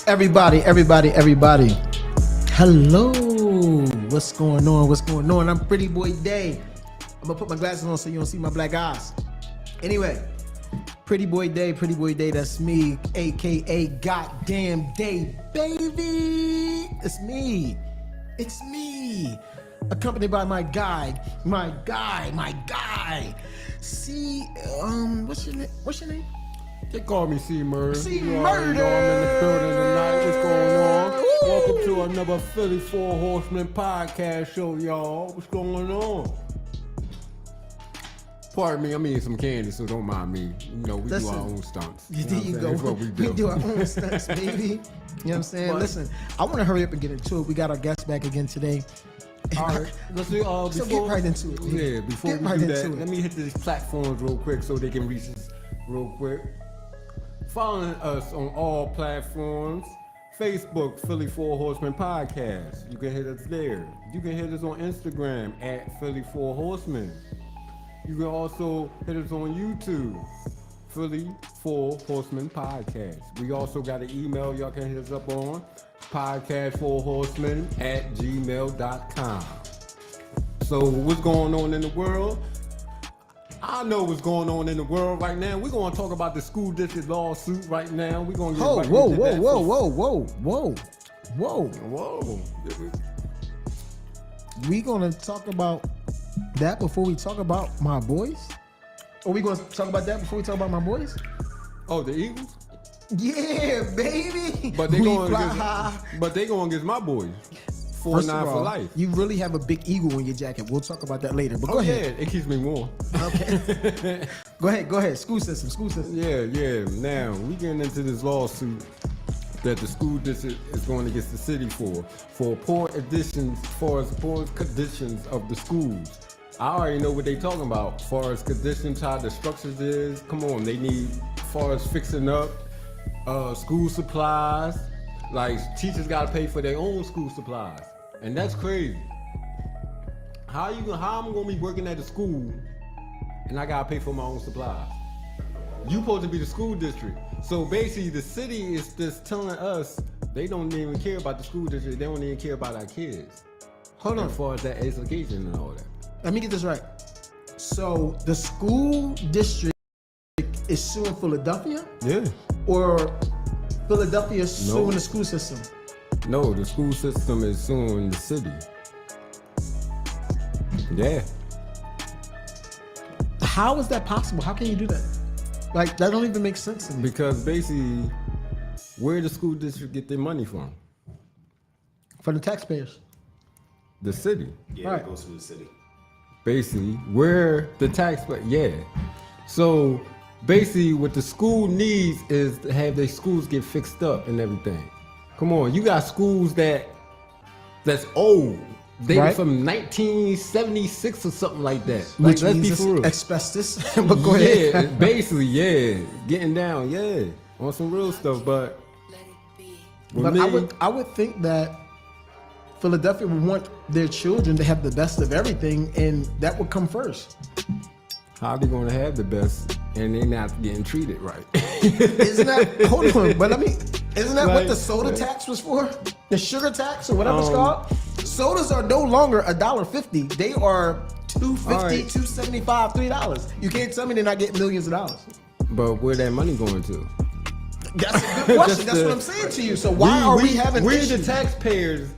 Everybody. Hello. What's going on? I'm Pretty Boy Day. I'm gonna put my glasses on so you don't see my black eyes. Anyway, Pretty Boy Day, that's me, aka Goddamn Day, baby. It's me. Accompanied by my guy. See, what's your name? They call me C Murder. C You Murder. already know I'm in the building tonight. What's going on? Woo. Welcome to another Philly 4 Horsemen podcast show, y'all. What's going on? Pardon me, I'm eating some candy, so don't mind me. You know, we do our own stunts. There you go. That's what we do. We do our own stunts, baby. You know what I'm saying? But, listen, I want to hurry up and get into it. We got our guest back again today. All right, let's do, So get right into it. Yeah, before Get we right do into that, it. let me hit these platforms real quick so they can reach us real quick. Following us on all platforms. Facebook, Philly 4 Horsemen Podcast. You can hit us there. You can hit us on Instagram at Philly 4 Horsemen. You can also hit us on YouTube, Philly 4 Horsemen Podcast. We also got an email y'all can hit us up on, podcast4horsemen@gmail.com. So what's going on in the world? I know what's going on in the world right now. We're going to talk about the school district lawsuit right now. We're going to get right into that. Whoa. We gonna talk about that before we talk about my boys? Are we gonna talk about that before we talk about my boys? Oh, the Eagles? Yeah, baby. But they We going fly high. against my boys. First 4-9 of for all, life. you really have a big eagle in your jacket. We'll talk about that later. But go ahead. Yeah, it keeps me warm. Okay. Go ahead. School system. Yeah. Now, we getting into this lawsuit that the school district is going against the city for poor conditions of the schools. I already know what they talking about. As far as conditions, how the structures is. Come on, they need, as far as fixing up school supplies. Like, teachers got to pay for their own school supplies. And that's crazy. How am I going to be working at a school and I got to pay for my own supplies? You supposed to be the school district. So basically the city is just telling us they don't even care about the school district. They don't even care about our kids. Hold on. As far as that education and all that. Let me get this right. So the school district is suing Philadelphia? Yeah. Or Philadelphia is suing the school system? No, the school system is suing the city. Yeah. How is that possible? How can you do that? Like, that don't even make sense to me. Because basically, where the school district get their money from? For the taxpayers. The city. Yeah, Right. it goes to the city. Basically, where the So basically what the school needs is to have their schools get fixed up and everything. Come on, you got schools that's old. They were Right. from 1976 or something like that. Which Like, let's be means for real. asbestos. But go ahead. Yeah, basically, yeah. Getting down, yeah. On some real stuff, but But I would think that Philadelphia would want their children to have the best of everything, and that would come first. how they gonna have the best and they not getting treated right? Isn't that, hold on, but I mean, isn't that what Like, the soda tax was for? The sugar tax or whatever it's called? Sodas are no longer $1.50. They are $2.50, All right. $2.75, $3. You can't tell me they're not getting millions of dollars. But where that money going to? That's a good question. That's what I'm saying to you. So why are we having we're issues? the taxpayers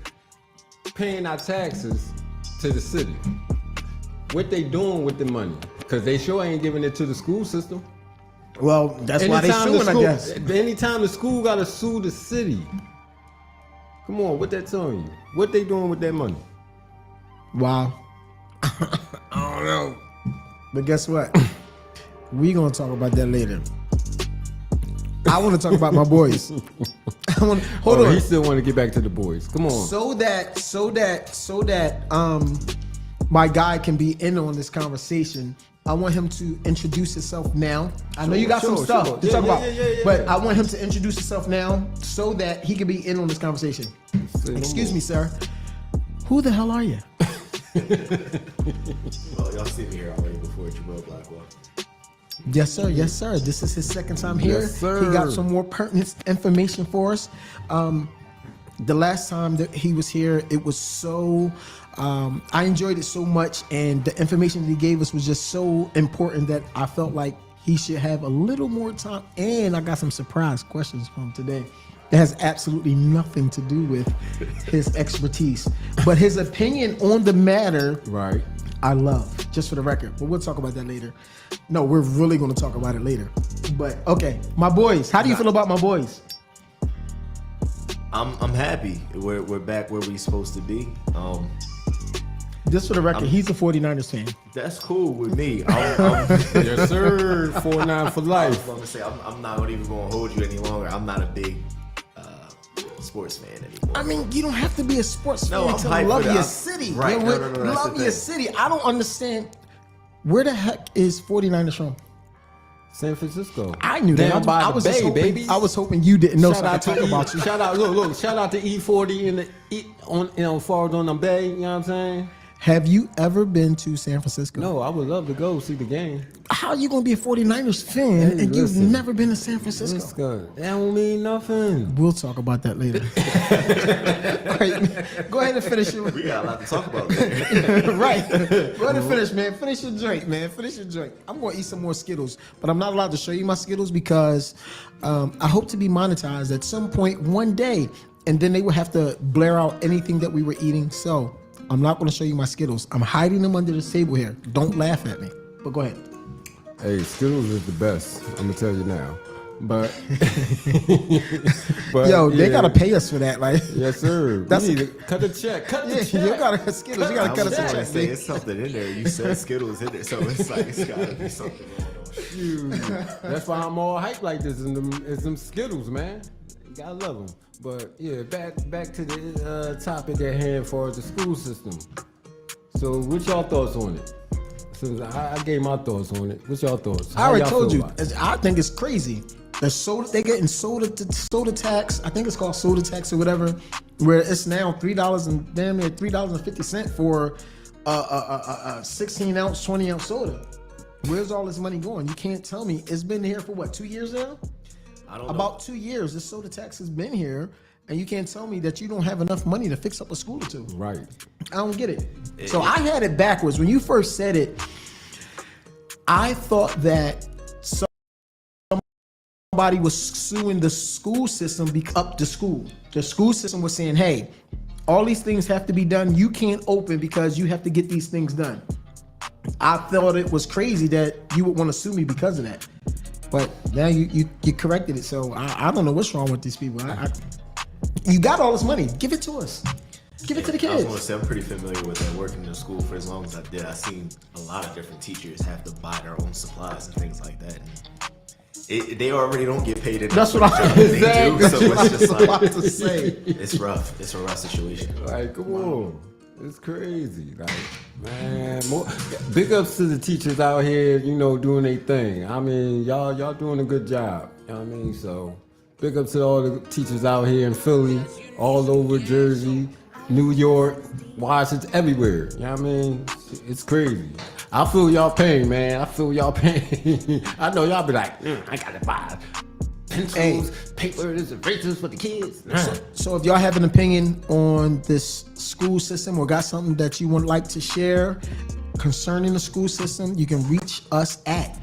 paying our taxes to the city. What they doing with the money? Because they sure ain't giving it to the school system. Well, that's why they Anytime suing, I guess. Anytime the school gotta sue the city. Come on, what that telling you? What they doing with that money? Wow. I don't know. But guess what? We gonna talk about that later. I want to talk about my boys. Hold on. He still want to get back to the boys. Come on. So that my guy can be in on this conversation. I want him to introduce himself now. I know you got some stuff to talk about, but I want him to introduce himself now so that he can be in on this conversation. Excuse me, sir. Who the hell are you? Well, y'all see me here already before Blackwell. Yes, sir. Yes, sir. This is his second time here. Yes, sir. He got some more pertinent information for us. The last time that he was here, it was so, I enjoyed it so much, and the information that he gave us was just so important that I felt like he should have a little more time. And I got some surprise questions from him today that has absolutely nothing to do with his expertise, but his opinion on the matter. Right. I love, just for the record, but we'll talk about that later. No, we're really going to talk about it later. But okay, my boys, how do you feel about my boys? I'm happy. We're back where we supposed to be. Just for the record, he's a 49ers fan. That's cool with me. Yes, sir. 4-9 for I life. was going to say I'm not even going to hold you any longer. I'm not a big sports fan anymore. I mean, you don't have to be a sports No, fan I'm to hyped love for that. your city. Right. You No, know, that's the love your thing. city. I don't understand. Where the heck is 49ers from? San Francisco. I knew that. Down by I the was bay, just hoping, baby. I was hoping you didn't know, Shout so I out could to talk about you. Shout out, look, shout out to E40 in the on forward on the bay. You know what I'm saying? Have you ever been to San Francisco? No, I would love to go see the game. How are you going to be a 49ers fan Hey, and you've listen. never been to San Francisco? Let's go. That don't mean nothing. We'll talk about that later. Great. Go ahead and finish your We got a lot to talk about later. right. Go ahead and finish, man. Finish your drink, man. Finish your drink. I'm going to eat some more Skittles, but I'm not allowed to show you my Skittles because I hope to be monetized at some point one day, and then they will have to blare out anything that we were eating. So I'm not going to show you my Skittles. I'm hiding them under this table here. Don't laugh at me. But go ahead. Hey, Skittles is the best. I'm gonna tell you now. But, but Yo, they yeah. gotta pay us for that, like. Yes, sir. That's we need to cut the check. Cut the Yeah, check. you gotta Skittles. You gotta I cut was us a going to check. say man. it's something in there. You said Skittles in there, so it's like it's got to be something going on. Shoot. That's why I'm all hyped like this. It's them Skittles, man. You gotta love them. But yeah, back to the topic at hand for the school system. So, what's y'all thoughts on it? Since I gave my thoughts on it, what's y'all thoughts? I How already y'all told feel you. about it? I think it's crazy. The soda, they're getting soda tax. I think it's called soda tax or whatever. Where it's now $3 and damn near $3.50 for a 16-ounce, 20-ounce soda. Where's all this money going? You can't tell me. It's been here for what, 2 years now? I don't know. About 2 years, this soda tax has been here, and you can't tell me that you don't have enough money to fix up a school or two. Right. I don't get it. So I had it backwards. When you first said it, I thought that somebody was suing the school system up the school. The school system was saying, hey, all these things have to be done. You can't open because you have to get these things done. I thought it was crazy that you would want to sue me because of that. But now you corrected it. So I don't know what's wrong with these people. You got all this money. Give it to us. Give it to the I was kids. going to say I'm pretty familiar with that. Working in school for as long as I did, I've seen a lot of different teachers have to buy their own supplies and things like that. And they already don't get paid enough. That's what for the I job that they exactly. do, so That's what I it's was just about like to say. it's rough. It's a rough situation. Like, come on. It's crazy. Like, man, big ups to the teachers out here, doing their thing. I mean, y'all doing a good job. You know what I mean? So, big ups to all the teachers out here in Philly, all over Jersey, New York, Washington, everywhere. You know what I mean? It's crazy. I feel y'all pain, man. I feel y'all pain. I know y'all be like, I gotta buy pencils, paper, this is braces for the kids. So if y'all have an opinion on this school system or got something that you would like to share concerning the school system, you can reach us at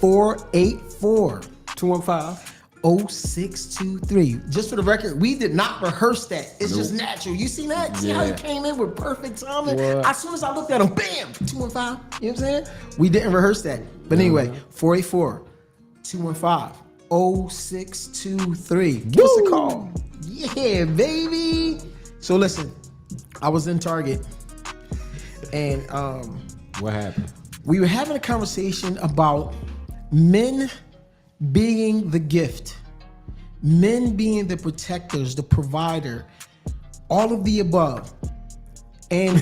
484 215. 0623. Just for the record, we did not rehearse that. It's just natural. You see that? See how he Yeah. came in with perfect timing? What? As soon as I looked at him, bam, 215. You know what I'm saying? We didn't rehearse that. But anyway, 484 215 0623. Give us a call. Yeah, baby. So listen, I was in Target and What happened? we were having a conversation about men being the gift, men being the protectors, the provider, all of the above. And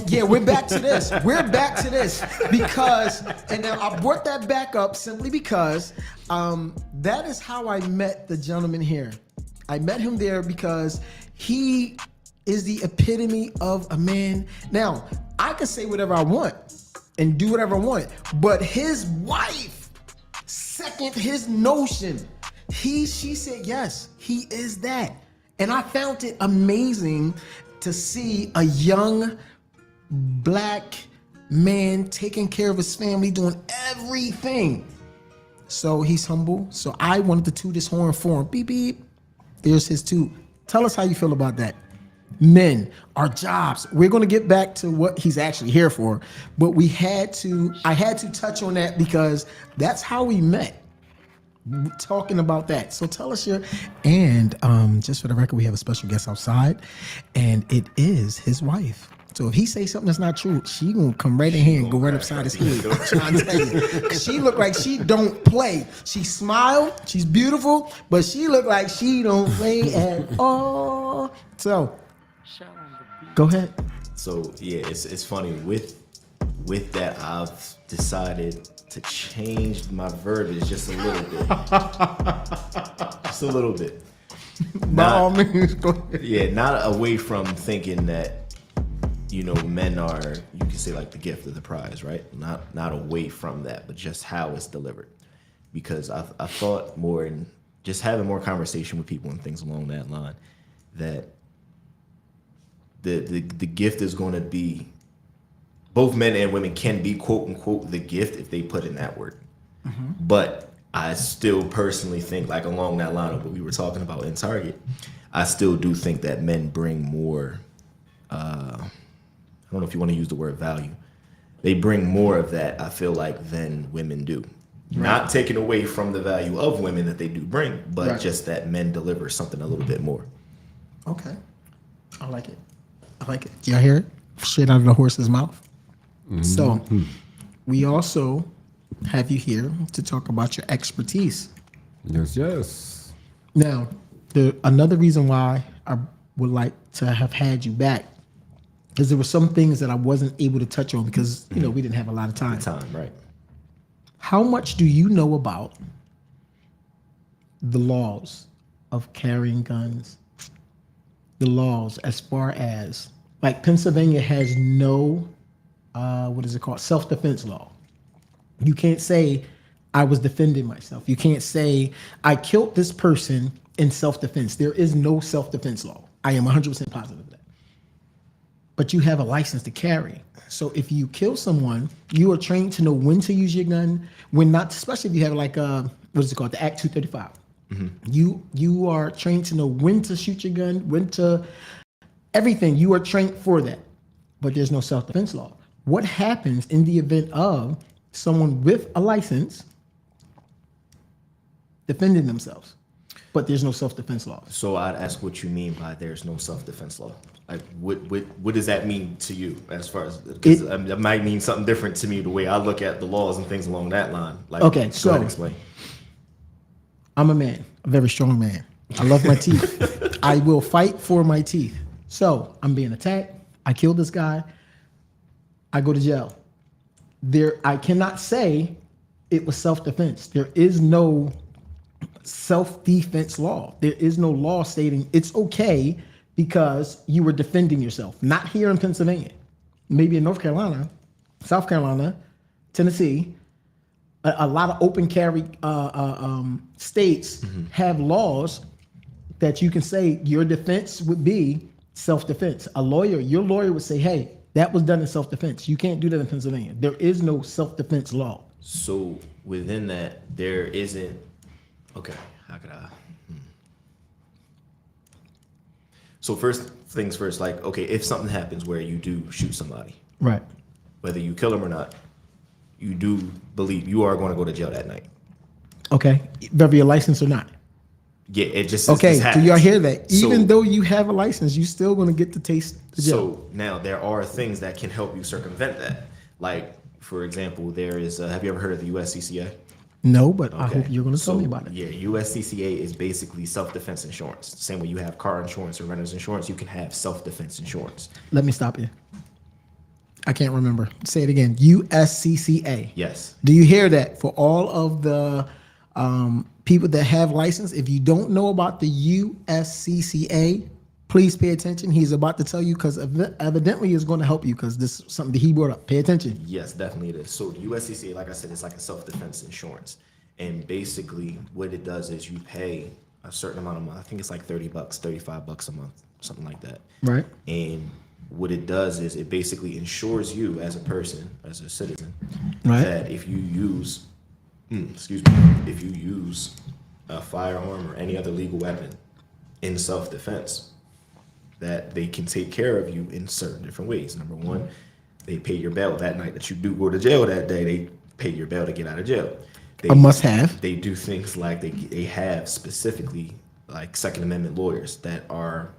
yeah, we're back to this. We're back to this because, and now I brought that back up simply because that is how I met the gentleman here. I met him there because he is the epitome of a man. Now, I can say whatever I want and do whatever I want, but his wife second his notion. She said, yes, he is that. And I found it amazing to see a young black man taking care of his family, doing everything. So he's humble. So I wanted to toot his horn for him. Beep, beep. There's his toot. Tell us how you feel about that. Men, our jobs. We're going to get back to what he's actually here for, but I had to touch on that because that's how we met. Talking about that. So tell us and just for the record, we have a special guest outside, and it is his wife. So if he say something that's not true, she gonna come right in here and go right upside his head. I'm trying to tell you. She look like she don't play. She smile, she's beautiful, but she look like she don't play at all. So go ahead. So yeah, it's funny with that. I've decided to change my verbiage just a little bit. Just a little bit. By all means, go ahead. Yeah, not away from thinking that, men are, you can say, like the gift of the prize, right? Not away from that, but just how it's delivered. Because I thought more in just having more conversation with people and things along that line, that the gift is going to be, both men and women can be quote unquote the gift if they put in that word. Mm-hmm. But I still personally think, like along that line of what we were talking about in Target, I still do think that men bring more, I don't know if you want to use the word value. They bring more of that, I feel like, than women do. Right. Not taking away from the value of women that they do bring, but right. Just that men deliver something a little bit more. Okay. I like it. Do y'all hear it? Straight out of the horse's mouth. Mm-hmm. So we also have you here to talk about your expertise. Yes. Now, another reason why I would like to have had you back is there were some things that I wasn't able to touch on because, we didn't have a lot of time. Right. How much do you know about the laws of carrying guns? The laws as far as, like, Pennsylvania has no, self-defense law. You can't say, I was defending myself. You can't say, I killed this person in self-defense. There is no self-defense law. I am 100% positive of that. But you have a license to carry. So if you kill someone, you are trained to know when to use your gun, when not, especially if you have the Act 235. Mm-hmm. You are trained to know when to shoot your gun, when to, everything. You are trained for that. But there's no self-defense law. What happens in the event of someone with a license defending themselves, but there's no self-defense law? So I'd ask what you mean by there's no self-defense law. Like, what does that mean to you as far as, because it might mean something different to me the way I look at the laws and things along that line. Like, okay, go ahead and explain. I'm a man, a very strong man. I love my teeth. I will fight for my teeth. So I'm being attacked. I killed this guy. I go to jail. I cannot say it was self-defense. There is no self-defense law. There is no law stating it's okay because you were defending yourself. Not here in Pennsylvania. Maybe in North Carolina, South Carolina, Tennessee. A lot of open carry states have laws that you can say your defense would be self-defense. Your lawyer would say, hey, that was done in self-defense. You can't do that in Pennsylvania. There is no self-defense law. So within that, there isn't, okay, how could I? So first things first, like, okay, if something happens where you do shoot somebody, right, whether you kill them or not, you do believe you are going to go to jail that night. Okay, whether you're licensed or not. Yeah, it just okay. Just do y'all hear that? Even though you have a license, you still going to get to taste the jail. So now there are things that can help you circumvent that. Like, for example, there is. Have you ever heard of the USCCA? No, but okay. I hope you're going to tell me about it. Yeah, USCCA is basically self-defense insurance. Same way you have car insurance or renter's insurance, you can have self-defense insurance. Let me stop you. I can't remember. Say it again. USCCA. Yes. Do you hear that? For all of the people that have license, if you don't know about the USCCA, please pay attention. He's about to tell you because evidently it's going to help you because this is something that he brought up. Pay attention. Yes, definitely it is. So the USCCA, like I said, is like a self-defense insurance. And basically what it does is you pay a certain amount a month. I think it's like $30, $35 a month, something like that. Right. And what it does is it basically ensures you as a person, as a citizen, Right. that if you use, if you use a firearm or any other legal weapon in self-defense, that they can take care of you in certain different ways. Number one, they pay your bail that night that you do go to jail that day. They pay your bail to get out of jail. They, A must have. They do things like they have specifically like Second Amendment lawyers that are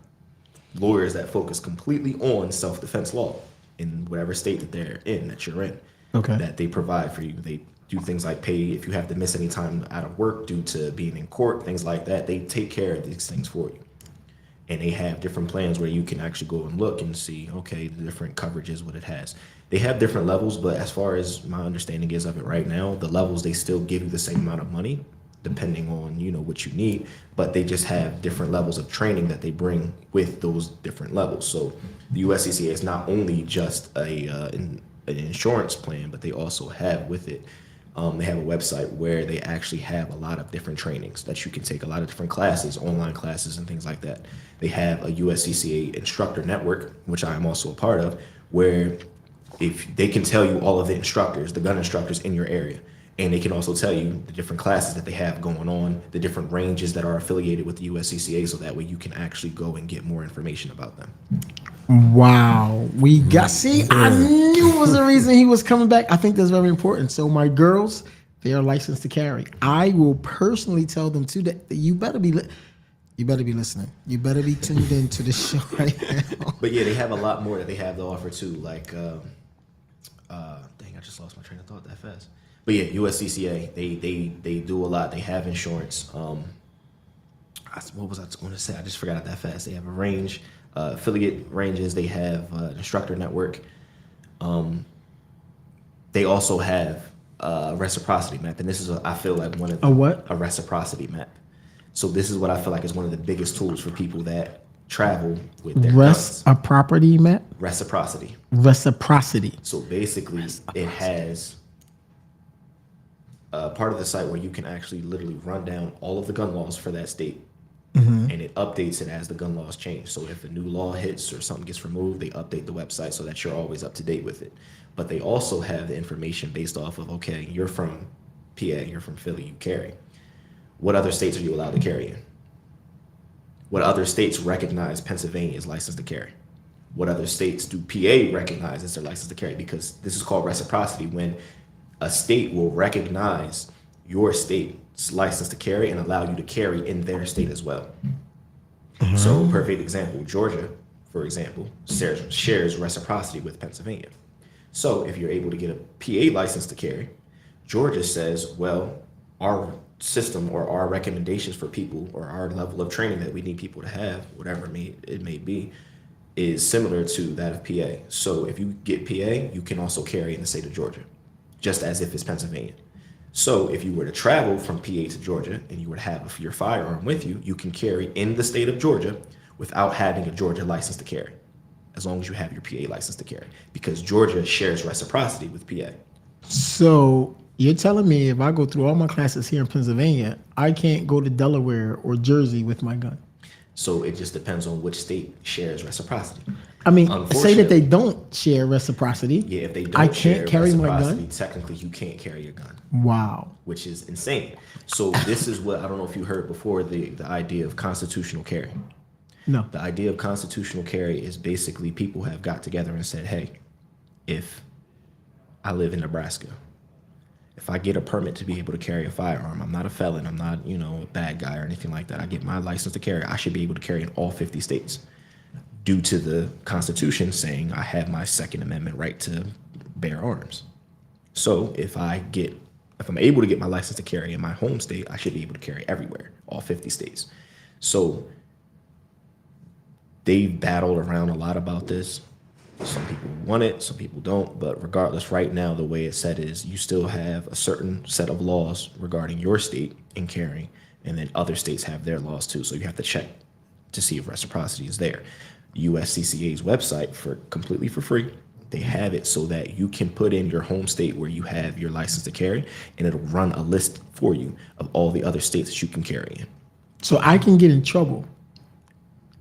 lawyers that focus completely on self-defense law in whatever state that they're in, that you're in. Okay. That they provide for you. They do things like pay if you have to miss any time out of work due to being in court, things like that. They take care of these things for you. And they have different plans where you can actually go and look and see, okay, the different coverages, what it has. They have different levels, but as far as my understanding is of it right now, the levels, they still give you the same amount of money depending on, you know, what you need, but they just have different levels of training that they bring with those different levels. So the USCCA is not only just an insurance plan, but they also have with it, they have a website where they actually have a lot of different trainings that you can take, a lot of different classes, online classes and things like that. They have a USCCA instructor network, which I am also a part of, where if they can tell you all of the instructors, the gun instructors in your area, and they can also tell you the different classes that they have going on, the different ranges that are affiliated with the USCCA, so that way you can actually go and get more information about them. Wow. We got, see, I knew it was the reason he was coming back. I think that's very important. So my girls, they are licensed to carry. I will personally tell them too that you better be listening. You better be tuned in to the show right now. But yeah, they have a lot more that they have to offer too. Like, dang, I just lost my train of thought that fast. But yeah, USCCA, they do a lot. They have insurance. What was I going to say? I just forgot it that fast. They have a range, affiliate ranges. They have an instructor network. They also have a reciprocity map, and this is I feel like one of A what? A reciprocity map. So this is what I feel like is one of the biggest tools for people that travel with their guns. A property map? Reciprocity. Reciprocity. So basically, it has part of the site where you can actually literally run down all of the gun laws for that state. And it updates it as the gun laws change. So if a new law hits or something gets removed, they update the website so that you're always up to date with it. But they also have the information based off of, okay, you're from PA, you're from Philly, you carry. What other states are you allowed to carry in? What other states recognize Pennsylvania as licensed to carry? What other states do PA recognize as their license to carry? Because this is called reciprocity, when a state will recognize your state's license to carry and allow you to carry in their state as well. So perfect example, Georgia, for example, shares reciprocity with Pennsylvania. So if you're able to get a PA license to carry, Georgia says, well, our system or our recommendations for people or our level of training that we need people to have, whatever it may be, is similar to that of PA. So if you get PA, you can also carry in the state of Georgia, just as if it's Pennsylvania. So if you were to travel from PA to Georgia and you were to have your firearm with you, you can carry in the state of Georgia without having a Georgia license to carry, as long as you have your PA license to carry, because Georgia shares reciprocity with PA. So you're telling me if I go through all my classes here in Pennsylvania, I can't go to Delaware or Jersey with my gun? So it just depends on which state shares reciprocity. I mean, say that they don't share reciprocity. Yeah, if they don't I can't carry my reciprocity, gun? technically you can't carry a gun. Wow. Which is insane. So this is what, I don't know if you heard before, the idea of constitutional carry. No. The idea of constitutional carry is basically people have got together and said, hey, if I live in Nebraska, if I get a permit to be able to carry a firearm, I'm not a felon, I'm not, you know, a bad guy or anything like that. I get my license to carry, I should be able to carry in all 50 states due to the Constitution saying I have my Second Amendment right to bear arms. So if I'm able to get my license to carry in my home state, I should be able to carry everywhere, all 50 states. So they battled around a lot about this. Some people want it, some people don't, but regardless, right now, the way it's set is you still have a certain set of laws regarding your state in carrying, and then other states have their laws too. So you have to check to see if reciprocity is there. USCCA's website, completely for free, They have it so that you can put in your home state where you have your license to carry, and it'll run a list for you of all the other states that you can carry in. So I can get in trouble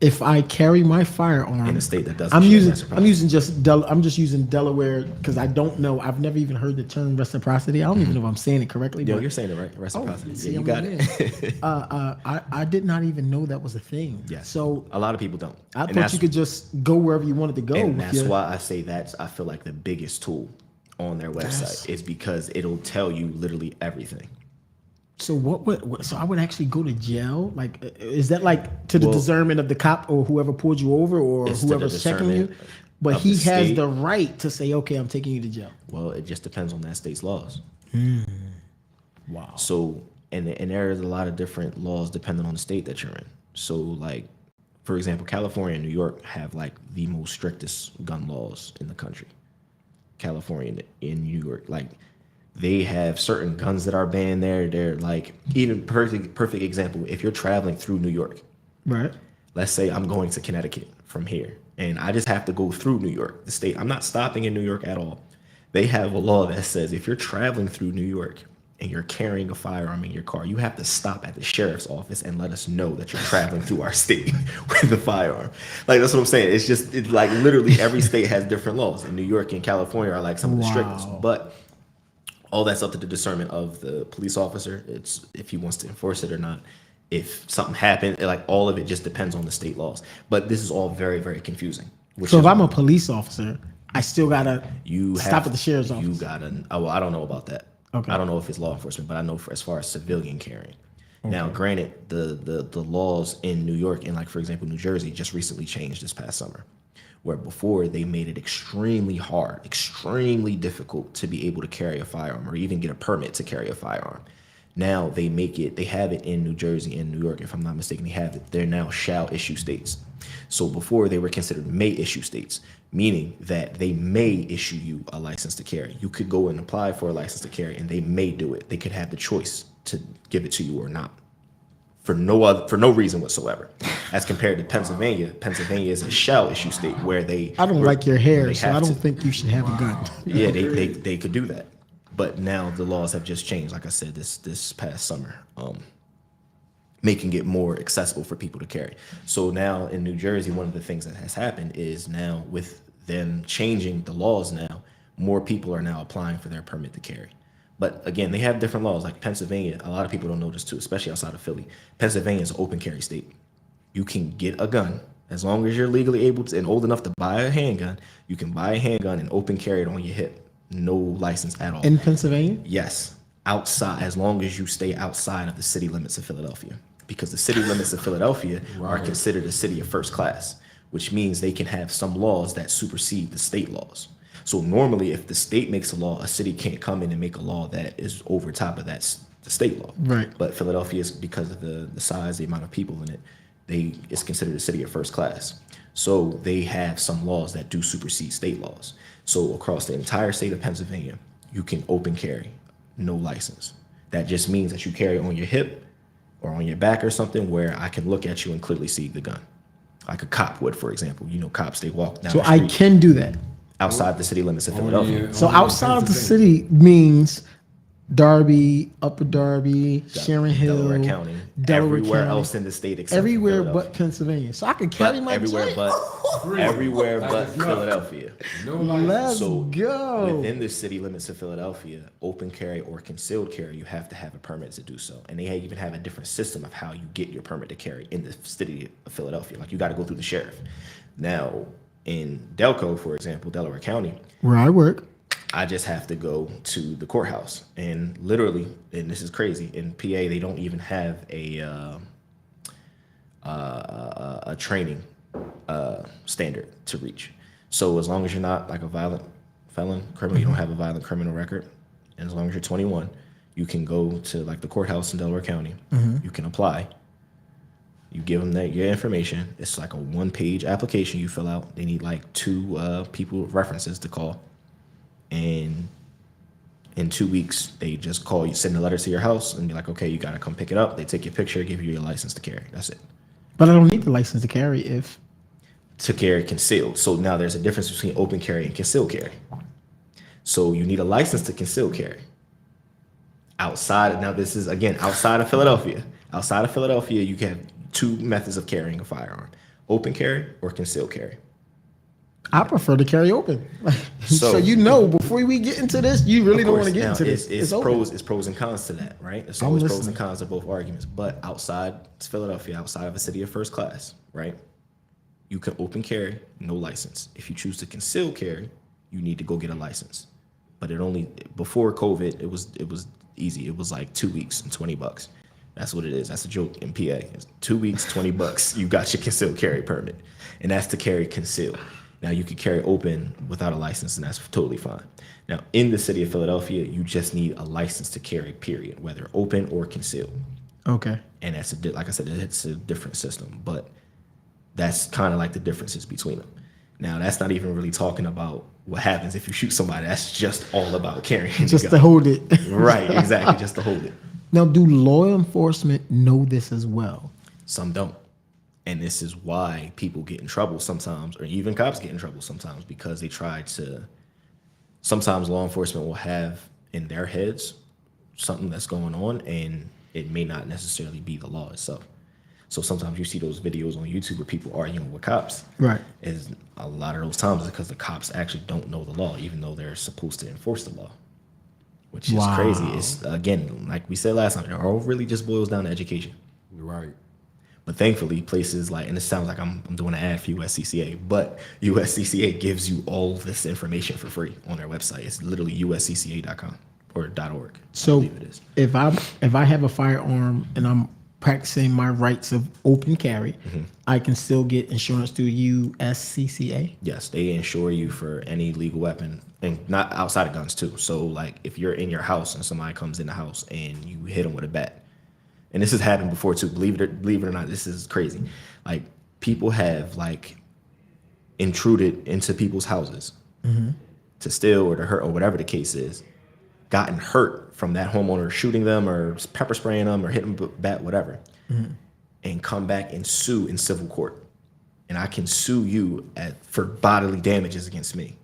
if I carry my firearm In a state that doesn't I'm share using reciprocity. I'm just using Delaware because I don't know. I've never even heard the term reciprocity. I don't even know if I'm saying it correctly. Yo, but you're saying it right. Reciprocity. see, Yeah, you I'm got a it. man. I did not even know that was a thing. Yeah. So A lot of people don't. I And thought that's- you could just go wherever you wanted to go. And with that's your- why I say I feel like the biggest tool on their website is because it'll tell you literally everything. So so I would actually go to jail? Like, is that like to the Well, discernment of the cop or whoever pulled you over or It's to the whoever's checking you? discernment But of he the has state. the right to say, okay, I'm taking you to jail. Well, it just depends on that state's laws. Wow. So, and there's a lot of different laws depending on the state that you're in. So, like, for example, California and New York have like the most strictest gun laws in the country. California and New York, like, they have certain guns that are banned there. They're like, even perfect example, if you're traveling through New York, Right. let's say I'm going to Connecticut from here, and I just have to go through New York, the state. I'm not stopping in New York at all. They have a law that says if you're traveling through New York and you're carrying a firearm in your car, you have to stop at the sheriff's office and let us know that you're traveling through our state with a firearm. Like, that's what I'm saying. It's like literally every state has different laws. And New York and California are like some of the strictest. But all that's up to the discernment of the police officer. It's if he wants to enforce it or not. If something happened, like, all of it just depends on the state laws. But this is all very, very confusing. So if I'm a police officer, I still gotta stop at the sheriff's office. You gotta. Oh, well, I don't know about that. Okay. I don't know if it's law enforcement, but I know as far as civilian carrying. Now, granted, the laws in New York and, like, for example, New Jersey just recently changed this past summer, where before they made it extremely hard, extremely difficult to be able to carry a firearm or even get a permit to carry a firearm. Now they have it in New Jersey and New York, if I'm not mistaken, they have it. They're now shall issue states. So before they were considered may issue states, meaning that they may issue you a license to carry. You could go and apply for a license to carry and they may do it. They could have the choice to give it to you or not. For no reason whatsoever. As compared to Pennsylvania, Pennsylvania is a shall issue state where I don't like your hair, they so I have don't to. think you should have a gun. Yeah, they could do that. But now the laws have just changed, like I said, this past summer, making it more accessible for people to carry. So now in New Jersey, one of the things that has happened is now with them changing the laws now, more people are now applying for their permit to carry. But again, they have different laws. Like Pennsylvania, a lot of people don't know this too, especially outside of Philly. Pennsylvania is an open carry state. You can get a gun as long as you're legally able to and old enough to buy a handgun. You can buy a handgun and open carry it on your hip. No license at all. In Pennsylvania? Yes, outside, as long as you stay outside of the city limits of Philadelphia, because the city limits of Philadelphia are considered a city of first class, which means they can have some laws that supersede the state laws. So normally, if the state makes a law, a city can't come in and make a law that is over top of the state law. Right. But Philadelphia is, because of the size, the amount of people in it, it's considered a city of first class. So they have some laws that do supersede state laws. So across the entire state of Pennsylvania, you can open carry, no license. That just means that you carry on your hip or on your back or something where I can look at you and clearly see the gun. Like a cop would, for example. You know, cops, they walk down So the street I can do that. outside the city limits of Philadelphia. So outside of the city means Darby, Upper Darby, Sharon Hill, Delaware County, Delaware everywhere County, else in the state except for everywhere Philadelphia. but Pennsylvania. So I can carry my everywhere joint. but everywhere but Philadelphia. Let's So go. within the city limits of Philadelphia, open carry or concealed carry, you have to have a permit to do so. And they even have a different system of how you get your permit to carry in the city of Philadelphia. Like, you got to go through the sheriff. Now, in Delco, for example, Delaware County, Where I work. I just have to go to the courthouse, and literally, and this is crazy, in PA they don't even have a training standard to reach. So as long as you're not like a violent felon, criminal, you don't have a violent criminal record, and as long as you're 21, you can go to like the courthouse in Delaware County. You can apply. You give them your information. It's like a 1-page application you fill out. They need like 2 people references to call. And in 2 weeks, they just call you, send a letter to your house, and be like, okay, you got to come pick it up. They take your picture, give you your license to carry. That's it. But I don't need the license to carry if to carry concealed. So now there's a difference between open carry and concealed carry. So you need a license to concealed carry. Now this is again outside of Philadelphia. Outside of Philadelphia, you can have two methods of carrying a firearm: open carry or concealed carry. I prefer to carry open. So before we get into this, you really don't want to get into this. It's pros and cons to that, right? It's always pros and cons to both arguments. But outside Philadelphia, outside of a city of first class, right? You can open carry, no license. If you choose to conceal carry, you need to go get a license. But before COVID, it was easy. It was like 2 weeks and $20. That's what it is. That's a joke in PA. It's 2 weeks, $20. You got your concealed carry permit, and that's to carry concealed. Now you can carry open without a license, and that's totally fine. Now in the city of Philadelphia, you just need a license to carry, period, whether open or concealed. Okay. And that's like I said, it's a different system, but that's kind of like the differences between them. Now that's not even really talking about what happens if you shoot somebody. That's just all about carrying. Just to hold it. Right, exactly, just to hold it. Now, do law enforcement know this as well? Some don't. And this is why people get in trouble sometimes, or even cops get in trouble sometimes, because they try to. Sometimes law enforcement will have in their heads something that's going on, and it may not necessarily be the law itself. So sometimes you see those videos on YouTube where people arguing with cops. Right. Is a lot of those times because the cops actually don't know the law, even though they're supposed to enforce the law, which is crazy. It's, again, like we said last time, it all really just boils down to education. Right. But thankfully, places like, and it sounds like I'm doing an ad for USCCA, but USCCA gives you all this information for free on their website. It's literally uscca.com or .org. So I believe it is. if I have a firearm and I'm practicing my rights of open carry, I can still get insurance through USCCA? Yes, they insure you for any legal weapon, and not outside of guns too. So like if you're in your house and somebody comes in the house and you hit them with a bat, and this has happened before too, believe it or not, this is crazy. Like people have like intruded into people's houses to steal or to hurt or whatever the case is, gotten hurt from that homeowner shooting them or pepper spraying them or hitting them with a bat, whatever, and come back and sue in civil court. And I can sue you for bodily damages against me.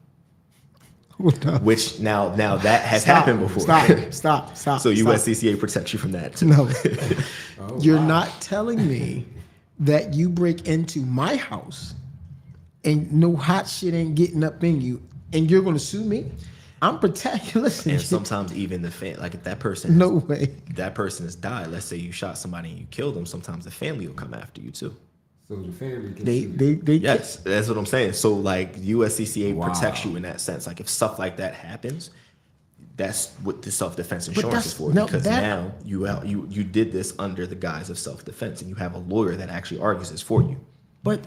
Which now that has happened before. Stop. So USCCA protects you from that too. No. You're not telling me that you break into my house and no hot shit ain't getting up in you and you're going to sue me? I'm protecting. Listen. And sometimes even like if that person that person has died, let's say you shot somebody and you killed them, sometimes the family will come after you too. So the family can they yes, that's what I'm saying. So like USCCA protects you in that sense. Like if stuff like that happens, that's what the self-defense insurance is for. Because now you did this under the guise of self-defense, and you have a lawyer that actually argues this for you. But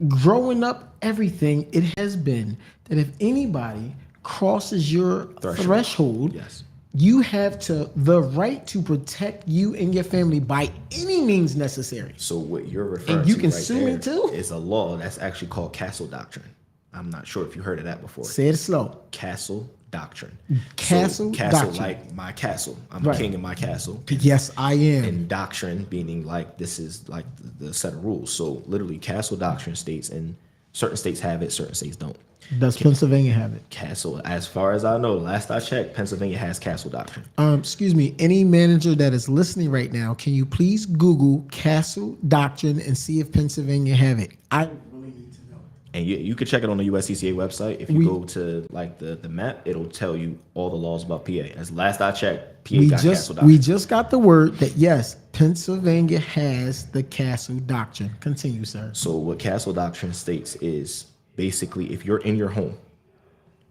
growing up, everything it has been that if anybody crosses your threshold, yes, you have the right to protect you and your family by any means necessary. So what you're referring and you to can right sue me too? Is a law that's actually called Castle Doctrine. I'm not sure if you heard of that before. Say it slow. Castle Doctrine. Castle Doctrine. like my castle. I'm the king in my castle. Yes, I am. And doctrine meaning like this is like the set of rules. So literally Castle Doctrine states, and certain states have it, certain states don't. Does Pennsylvania have it? Castle, as far as I know, last I checked, Pennsylvania has Castle Doctrine. Excuse me, any manager that is listening right now, can you please Google Castle Doctrine and see if Pennsylvania have it? I really need to know. And you can check it on the USCCA website. If you go to like the map, it'll tell you all the laws about PA. As last I checked, PA got Castle Doctrine. We just got the word that yes, Pennsylvania has the Castle Doctrine. Continue, sir. So what Castle Doctrine states is basically if you're in your home,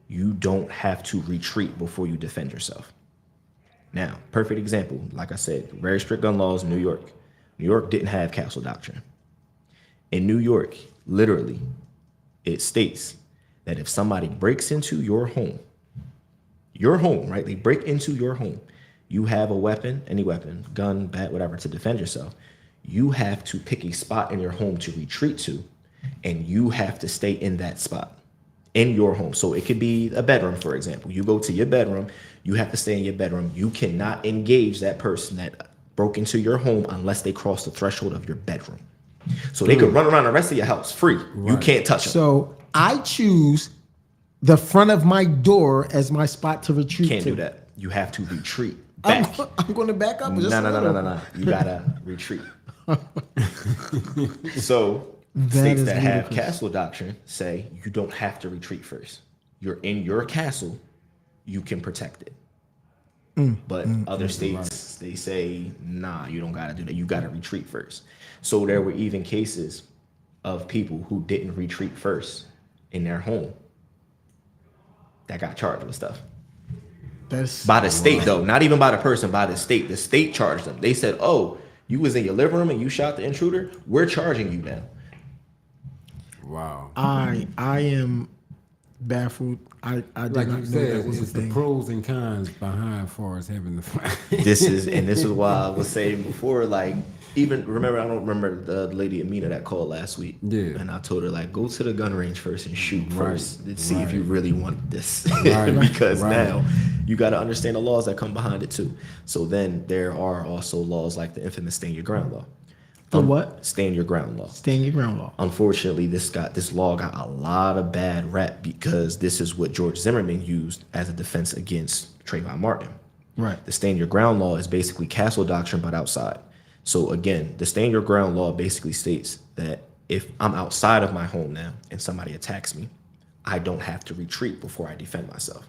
you don't have to retreat before you defend yourself. Now, perfect example, like I said, very strict gun laws in New York. New York didn't have Castle Doctrine. In New York, literally, it states that if somebody breaks into your home, right? They break into your home. You have a weapon, any weapon, gun, bat, whatever, to defend yourself. You have to pick a spot in your home to retreat to, and you have to stay in that spot in your home. So it could be a bedroom, for example. You go to your bedroom, you have to stay in your bedroom. You cannot engage that person that broke into your home unless they cross the threshold of your bedroom. So they could run around the rest of your house free. You can't touch them. So I choose the front of my door as my spot to retreat. Can't to. do that. You have to retreat back. I'm going to back up. No. You gotta retreat. So That states is that have ludicrous. castle doctrine say you don't have to retreat first. You're in your castle, you can protect it. But other states, they say, nah, you don't gotta do that. You gotta retreat first. So there were even cases of people who didn't retreat first in their home that got charged with stuff. That's By the state, though, not even by the person, by the state. The state charged them. They said, oh, you was in your living room and you shot the intruder. We're charging you now. Wow. I am baffled. I did Like not you know said, that was a it's the thing. pros and cons behind far as having the fight. This is why I was saying before, like, even remember, I don't remember the lady Amina that called last week. Yeah. And I told her, like, go to the gun range first and shoot Right, first and see if you really want this. Right, Because right. now you got to understand the laws that come behind it too. So then there are also laws like the infamous stand your ground law. The what? Stand your ground law. Stand your ground law. Unfortunately, this law got a lot of bad rap because this is what George Zimmerman used as a defense against Trayvon Martin. Right. The stand your ground law is basically castle doctrine, but outside. So again, the stand your ground law basically states that if I'm outside of my home now and somebody attacks me, I don't have to retreat before I defend myself.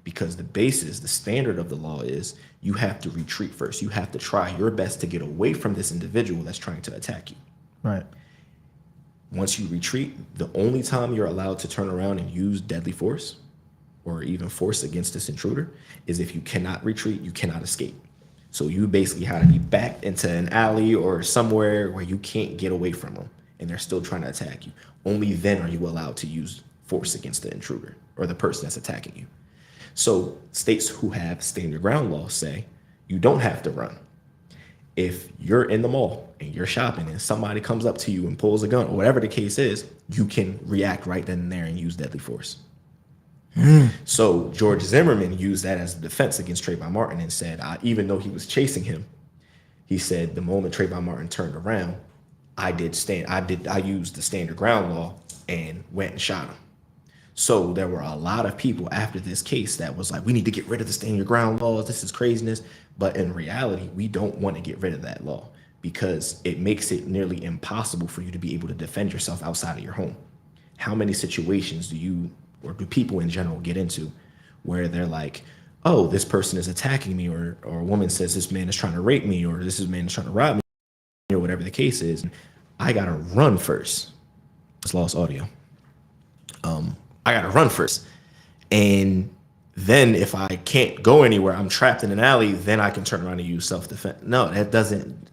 Because the basis, the standard of the law is you have to retreat first. You have to try your best to get away from this individual that's trying to attack you. Right. Once you retreat, the only time you're allowed to turn around and use deadly force or even force against this intruder is if you cannot retreat, you cannot escape. So you basically have to be backed into an alley or somewhere where you can't get away from them and they're still trying to attack you. Only then are you allowed to use force against the intruder or the person that's attacking you. So states who have stand your ground laws say you don't have to run. If you're in the mall and you're shopping and somebody comes up to you and pulls a gun or whatever the case is, you can react right then and there and use deadly force. So George Zimmerman used that as a defense against Trayvon Martin and said, even though he was chasing him, he said the moment Trayvon Martin turned around, I used the stand your ground law and went and shot him. So there were a lot of people after this case that was like, we need to get rid of the stand your ground laws. This is craziness. But in reality, we don't want to get rid of that law because it makes it nearly impossible for you to be able to defend yourself outside of your home. How many situations do people in general get into where they're like, oh, this person is attacking me, or a woman says this man is trying to rape me, or this man is trying to rob me, or whatever the case is. I got to run first. It's lost audio. I got to run first. And then if I can't go anywhere, I'm trapped in an alley, then I can turn around and use self-defense. No,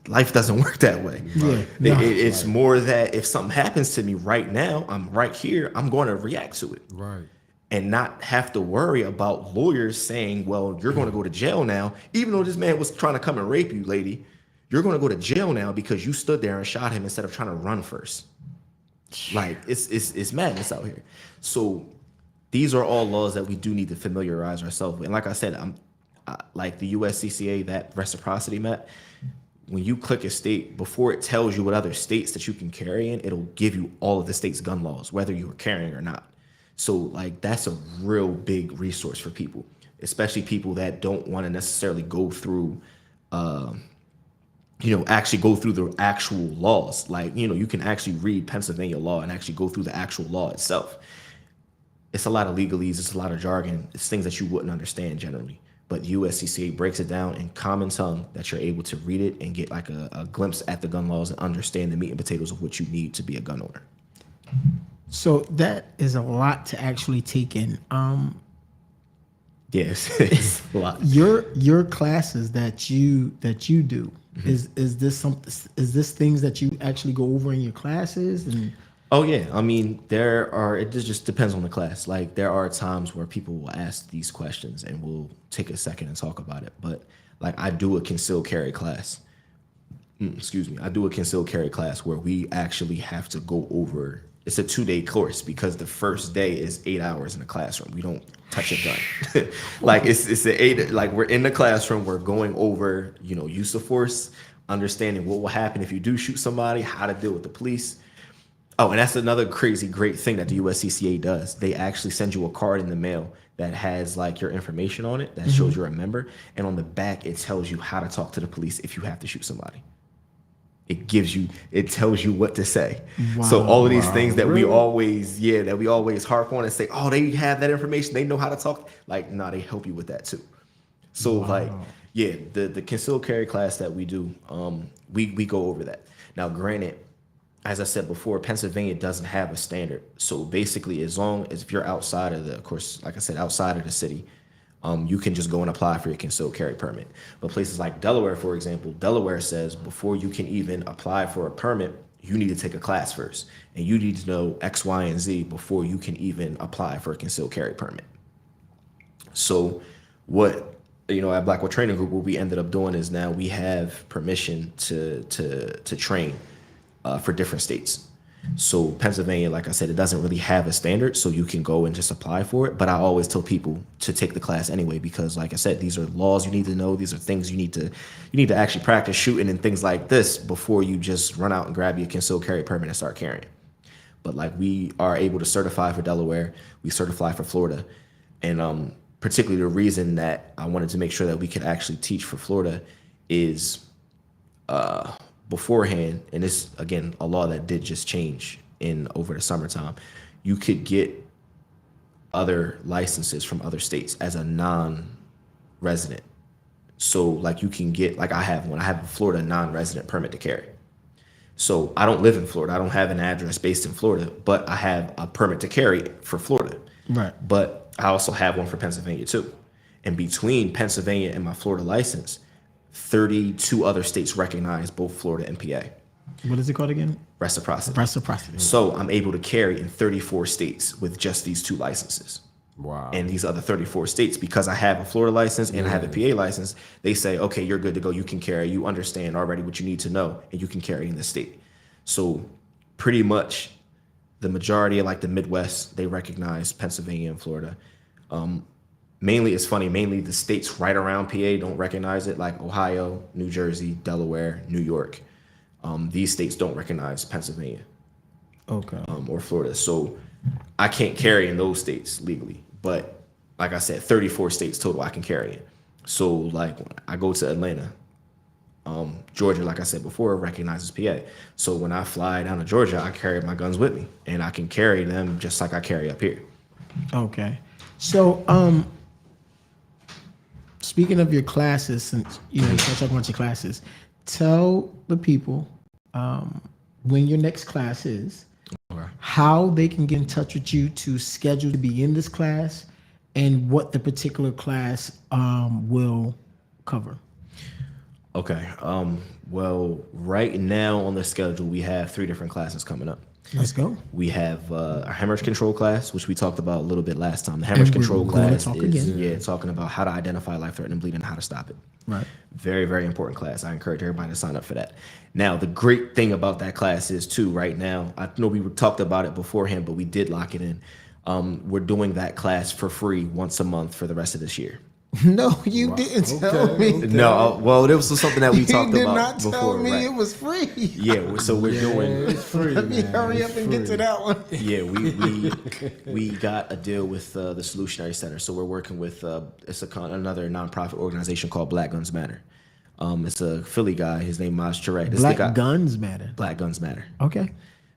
life doesn't work that way. Yeah, It's more that if something happens to me right now, I'm right here, I'm going to react to it. Right. And not have to worry about lawyers saying, well, you're going to go to jail now. Even though this man was trying to come and rape you, lady, you're going to go to jail now because you stood there and shot him instead of trying to run first. Like, it's madness out here. So these are all laws that we do need to familiarize ourselves with. And like I said, like the USCCA, that reciprocity map, when you click a state, before it tells you what other states that you can carry in, it'll give you all of the state's gun laws, whether you are carrying or not. So like, that's a real big resource for people, especially people that don't want to necessarily go through, actually go through the actual laws. Like, you can actually read Pennsylvania law and actually go through the actual law itself. It's a lot of legalese, it's a lot of jargon, it's things that you wouldn't understand generally. But USCCA breaks it down in common tongue that you're able to read it and get like a glimpse at the gun laws and understand the meat and potatoes of what you need to be a gun owner. So that is a lot to actually take in. Yes, it's a lot. Your classes that you do, is this things that you actually go over in your classes? And Oh yeah, I mean it just depends on the class. Like there are times where people will ask these questions and we'll take a second and talk about it. But like I do a concealed carry class. I do a concealed carry class where we actually have to go over. It's a 2-day course because the first day is 8 hours in the classroom. We don't touch a gun. Like it's an 8. Like we're in the classroom. We're going over use of force. understanding what will happen if you do shoot somebody, how to deal with the police. Oh, and that's another crazy great thing that the USCCA does. They actually send you a card in the mail that has like your information on it that shows you're a member, and on the back it tells you how to talk to the police if you have to shoot somebody. It tells you what to say. Wow, so all of these things that we always harp on and say, oh, they have that information, they know how to talk. Like, nah, they help you with that too. So like, yeah, the concealed carry class that we do, we go over that. Now, granted, as I said before, Pennsylvania doesn't have a standard. So basically, as long as if you're outside of of course, like I said, outside of the city, you can just go and apply for your concealed carry permit. But places like Delaware, for example, Delaware says before you can even apply for a permit, you need to take a class first. And you need to know X, Y, and Z before you can even apply for a concealed carry permit. So what, at Blackwell Training Group, what we ended up doing is now we have permission to train for different states. So Pennsylvania, like I said, it doesn't really have a standard, so you can go and just apply for it. But I always tell people to take the class anyway, because like I said, these are laws you need to know. These are things you need to actually practice shooting and things like this before you just run out and grab your concealed carry permit and start carrying. But like, we are able to certify for Delaware, we certify for Florida, and particularly the reason that I wanted to make sure that we could actually teach for Florida is beforehand, and this again a law that did just change over the summertime, you could get other licenses from other states as a non-resident. So like, you can get, like, I have a Florida non-resident permit to carry. So I don't live in Florida, I don't have an address based in Florida, but I have a permit to carry for Florida. Right. But I also have one for Pennsylvania too. And between Pennsylvania and my Florida license, 32 other states recognize both Florida and PA. What is it called again? Reciprocity. Reciprocity. So I'm able to carry in 34 states with just these 2 licenses. Wow. And these other 34 states, because I have a Florida license and I have a PA license, they say, okay, you're good to go. You can carry. You understand already what you need to know, and you can carry in the state. So pretty much the majority of like the Midwest, they recognize Pennsylvania and Florida. Mainly, it's funny, mainly the states right around PA don't recognize it, like Ohio, New Jersey, Delaware, New York. These states don't recognize Pennsylvania, or Florida. So I can't carry in those states legally. But like I said, 34 states total I can carry in. So like, when I go to Atlanta, Georgia, like I said before, recognizes PA. So when I fly down to Georgia, I carry my guns with me, and I can carry them just like I carry up here. Okay. So, speaking of your classes, since you can't talk about your classes, tell the people when your next class is, how they can get in touch with you to schedule to be in this class, and what the particular class will cover. Okay. Well, right now on the schedule, we have 3 different classes coming up. Let's go. We have a hemorrhage control class, which we talked about a little bit last time. The hemorrhage control class is talking about how to identify life-threatening bleeding and how to stop it. Right. Very, very important class. I encourage everybody to sign up for that. Now, the great thing about that class is too, right now, I know we talked about it beforehand, but we did lock it in. We're doing that class for free once a month for the rest of this year. No, you didn't tell me. Okay. No, well, there was something that we talked about before. You did not tell me it was free. Yeah, so we're doing. It's free. Let me hurry up and get to that one. Yeah, we got a deal with the Solutionary Center, so we're working with another nonprofit organization called Black Guns Matter. It's a Philly guy. His name Maj Charette. Black Guns Matter. Black Guns Matter. Okay.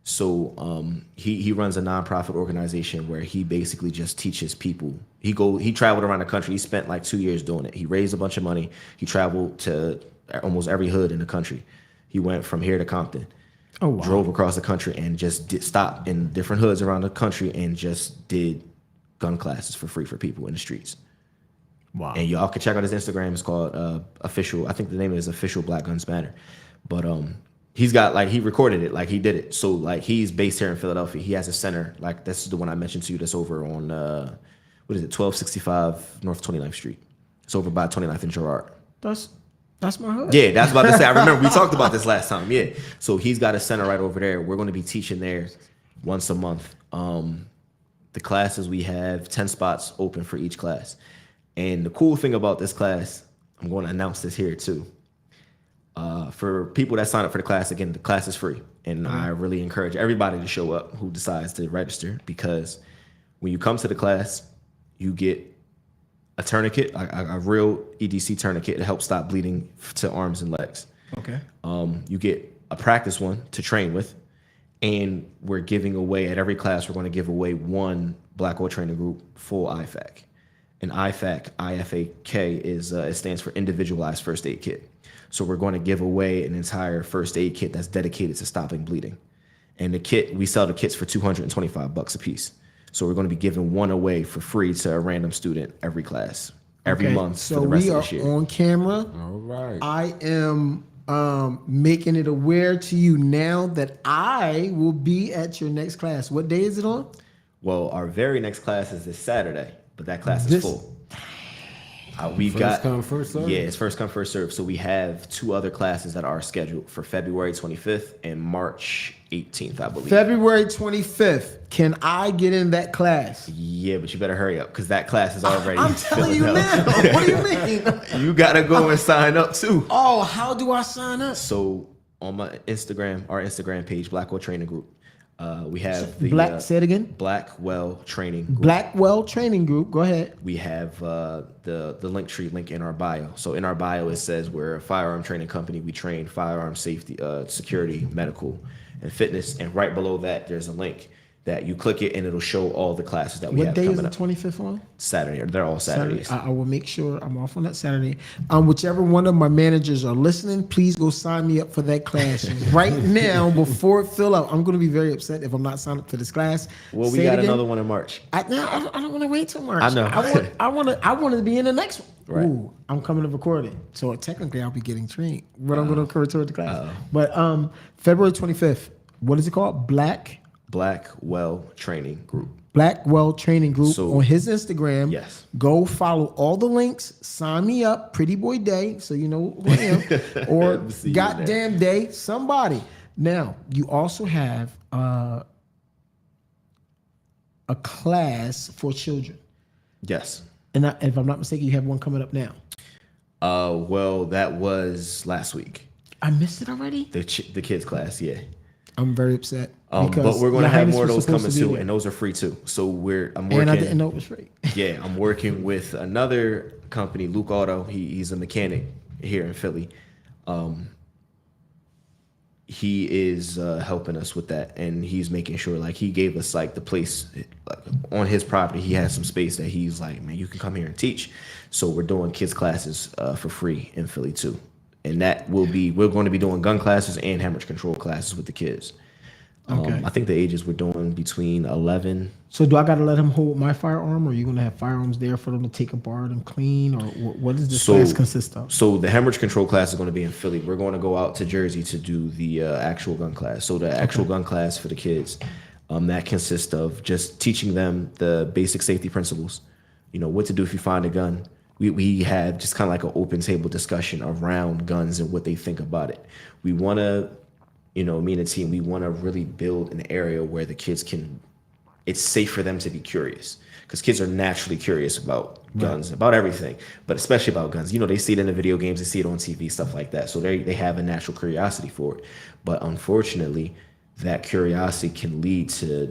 So he runs a nonprofit organization where he basically just teaches people. He traveled around the country. He spent like 2 years doing it. He raised a bunch of money. He traveled to almost every hood in the country. He went from here to Compton. Oh, wow. Drove across the country and just stopped in different hoods around the country and just did gun classes for free for people in the streets. Wow. And y'all can check out his Instagram. It's called Official. I think the name is Official Black Guns Matter. But he's got he recorded it, he did it. So he's based here in Philadelphia. He has a center, this is the one I mentioned to you, that's over on 1265 North 29th Street. It's over by 29th and Girard. That's my hood. Yeah, that's about to say. I remember we talked about this last time. Yeah. So he's got a center right over there. We're going to be teaching there once a month. The classes, we have 10 spots open for each class. And the cool thing about this class, I'm going to announce this here too. For people that sign up for the class, again, the class is free. And I really encourage everybody to show up who decides to register, because when you come to the class, you get a tourniquet, a real EDC tourniquet to help stop bleeding to arms and legs. Okay. You get a practice one to train with. And we're giving away, at every class, we're going to give away one Blackwell training group full IFAK. And IFAK, IFAK, it stands for Individualized First Aid Kit. So we're going to give away an entire first aid kit that's dedicated to stopping bleeding. And the kit, we sell the kits for $225 a piece. So we're going to be giving one away for free to a random student every class, every month for the rest of this year. So we are on camera. All right. I am making it aware to you now that I will be at your next class. What day is it on? Well, our very next class is this Saturday, but that class is full. First come, first serve? Yeah, it's first come, first serve. So we have 2 other classes that are scheduled for February 25th and March 18th, I believe. February 25th. Can I get in that class? Yeah, but you better hurry up, because that class is already I'm telling you now. What do you mean? You got to go and sign up too. Oh, how do I sign up? So on my Instagram, our Instagram page, Blackwell Training Group, we have the say it again. Blackwell Training Group. Blackwell Training Group. Go ahead. We have the Linktree link in our bio. So in our bio, it says we're a firearm training company. We train firearm safety, security, medical, and fitness. And right below that, there's a link that you click it and it'll show all the classes that we have coming up. What day is the 25th on? Saturday. They're all Saturdays. I will make sure I'm off on that Saturday. Whichever one of my managers are listening, please go sign me up for that class right now before it fill out. I'm going to be very upset if I'm not signed up for this class. Well, we got another one in March. I don't want to wait till March. I know. I want to be in the next one. Right. Ooh, I'm coming to record it. So technically I'll be getting trained, but I'm going to encourage toward the class. But February 25th, what is it called? Blackwell Training Group. Blackwell Training Group So, on his Instagram. Yes. Go follow all the links. Sign me up. Pretty Boy Day, so you know who I am. Or Goddamn Day. Somebody. Now, you also have a class for children. Yes. And if I'm not mistaken, you have one coming up now. Well, that was last week. I missed it already? The kids class, yeah. I'm very upset. But we're going to have more of those coming too, and those are free too. So I'm working. And I didn't know it was free. Yeah, I'm working with another company, Luke Auto. He's a mechanic here in Philly. He is helping us with that, and he's making sure, like, he gave us like the place, like, on his property. He has some space that he's like, man, you can come here and teach. So we're doing kids classes for free in Philly too. And we're going to be doing gun classes and hemorrhage control classes with the kids. Okay. I think the ages we're doing between 11. So do I got to let him hold my firearm, or are you going to have firearms there for them to take apart and clean, or what does this class consist of? So the hemorrhage control class is going to be in Philly. We're going to go out to Jersey to do the actual gun class. So the actual gun class for the kids, that consists of just teaching them the basic safety principles. You know, what to do if you find a gun. We have just kind of like an open table discussion around guns and what they think about it. We want to, me and the team, we want to really build an area where the kids it's safe for them to be curious, because kids are naturally curious about guns, about everything, but especially about guns. They see it in the video games, they see it on TV, stuff like that. So they have a natural curiosity for it. But unfortunately, that curiosity can lead to,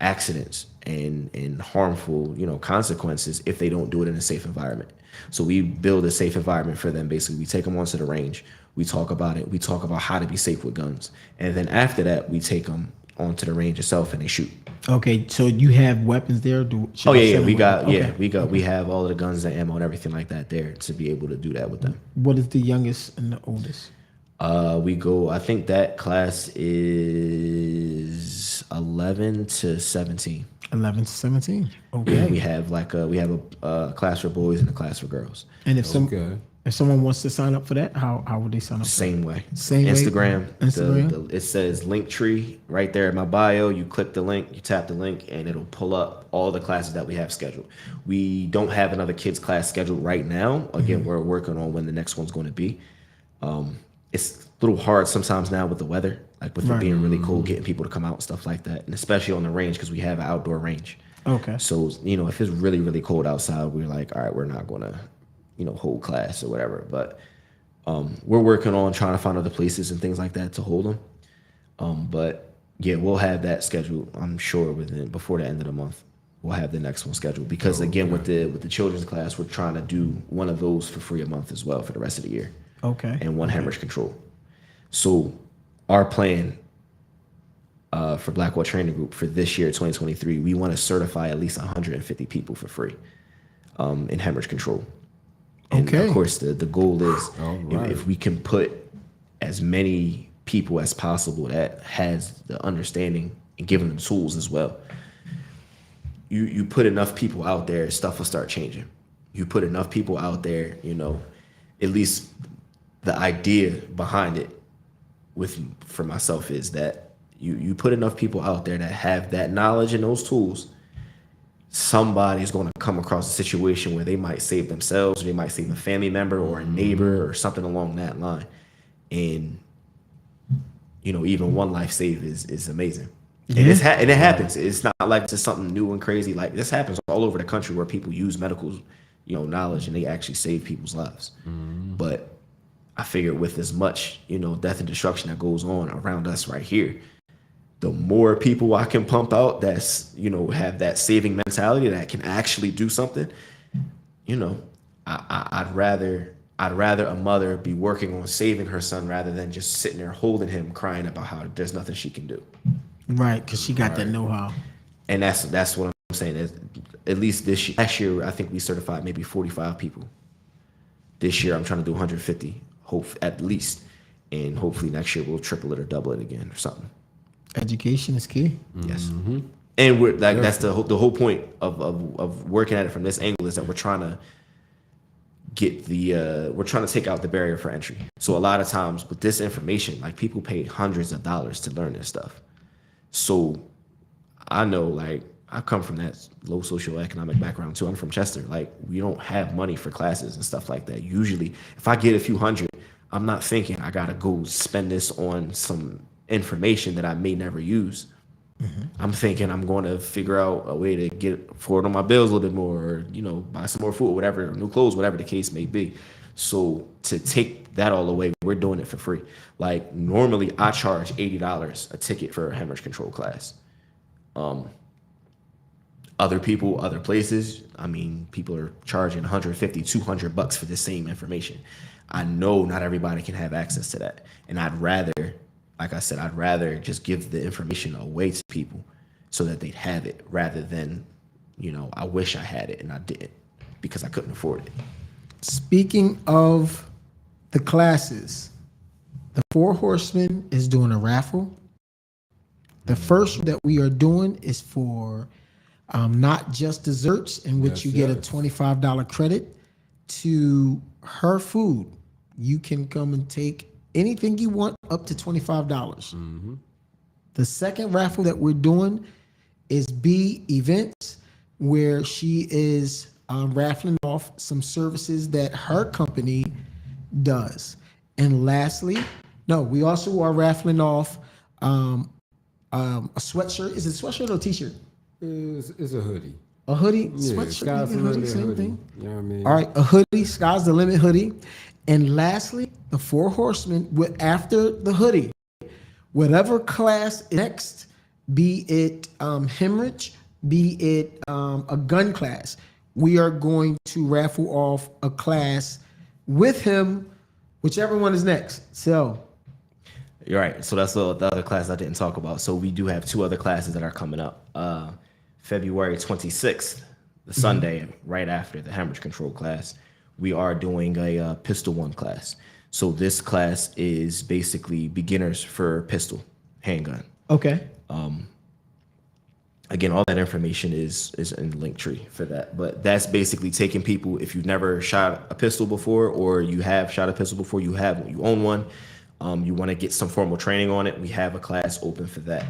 accidents and harmful, consequences if they don't do it in a safe environment. So we build a safe environment for them. Basically, we take them onto the range. We talk about it. We talk about how to be safe with guns. And then after that, we take them onto the range itself and they shoot. Okay, so you have weapons there? We have all of the guns and ammo and everything like that there to be able to do that with them. What is the youngest and the oldest? I think that class is 11 to 17. 11 to 17. Okay. We have a class for boys and a class for girls. And if someone wants to sign up for that, how would they sign up? Same way. Instagram. It says Linktree right there in my bio. You click the link, you tap the link, and it'll pull up all the classes that we have scheduled. We don't have another kids class scheduled right now. Again, we're working on when the next one's going to be. It's a little hard sometimes now with the weather, like with it being really cold, getting people to come out and stuff like that, and especially on the range, because we have an outdoor range. Okay. So, if it's really, really cold outside, we're like, all right, we're not going to, hold class or whatever. But We're working on trying to find other places and things like that to hold them. But yeah, we'll have that scheduled, I'm sure, before the end of the month. We'll have the next one scheduled because again, with the children's class, we're trying to do one of those for free a month as well for the rest of the year. Okay. And one hemorrhage control. So our plan for Blackwell Training Group for this year, 2023, we want to certify at least 150 people for free in hemorrhage control. And of course, the goal is if we can put as many people as possible that has the understanding and give them the tools as well. You put enough people out there, stuff will start changing. You put enough people out there, at least the idea behind it for myself is that you put enough people out there that have that knowledge and those tools, somebody's going to come across a situation where they might save themselves, or they might save a family member or a neighbor or something along that line. And, even one life saved is amazing. Yeah. And it happens. It's not like it's just something new and crazy. Like this happens all over the country where people use medical, knowledge and they actually save people's lives. But I figure with as much, death and destruction that goes on around us right here, the more people I can pump out that's, have that saving mentality that can actually do something, I'd rather a mother be working on saving her son rather than just sitting there holding him crying about how there's nothing she can do. Right, because she got that know-how. And that's what I'm saying. At least last year, I think we certified maybe 45 people. This year, I'm trying to do 150, at least. And hopefully next year, we'll triple it or double it again or something. Education is key. Yes. Mm-hmm. And that's the whole point of working at it from this angle is that we're trying to we're trying to take out the barrier for entry. So a lot of times with this information, like people paid hundreds of dollars to learn this stuff. So I know, I come from that low socioeconomic background too. I'm from Chester. We don't have money for classes and stuff like that. Usually, if I get a few hundred, I'm not thinking I gotta go spend this on some information that I may never use. Mm-hmm. I'm thinking I'm going to figure out a way to get forward on my bills a little bit more, or buy some more food, whatever, new clothes, whatever the case may be. So to take that all away, we're doing it for free. Normally I charge $80 a ticket for a hemorrhage control class. Other people, other places, people are charging $150, $200 for the same information. I know not everybody can have access to that. And I'd rather just give the information away to people so that they'd have it rather than, I wish I had it and I didn't because I couldn't afford it. Speaking of the classes, the Four Horsemen is doing a raffle. The first that we are doing is for not just desserts, in which you get a $25 credit to her food. You can come and take anything you want up to $25. Mm-hmm. The second raffle that we're doing is B Events, where she is raffling off some services that her company does. And lastly, we also are raffling off a sweatshirt. Is it sweatshirt or t-shirt? It's a hoodie. A hoodie? Yeah, sweatshirt, sky's the limit same hoodie. thing. You know what I mean? All right, a hoodie, sky's the limit hoodie. And lastly, the Four Horsemen, after the hoodie, whatever class is next, be it hemorrhage, be it a gun class, we are going to raffle off a class with him, whichever one is next. So you're right. So that's the other class I didn't talk about. So we do have two other classes that are coming up. February 26th, the Sunday, right after the hemorrhage control class, we are doing a pistol one class. So this class is basically beginners for pistol, handgun. Okay. Again, all that information is in the link tree for that. But that's basically taking people, if you've never shot a pistol before, or you have shot a pistol before, you own one, you want to get some formal training on it, we have a class open for that.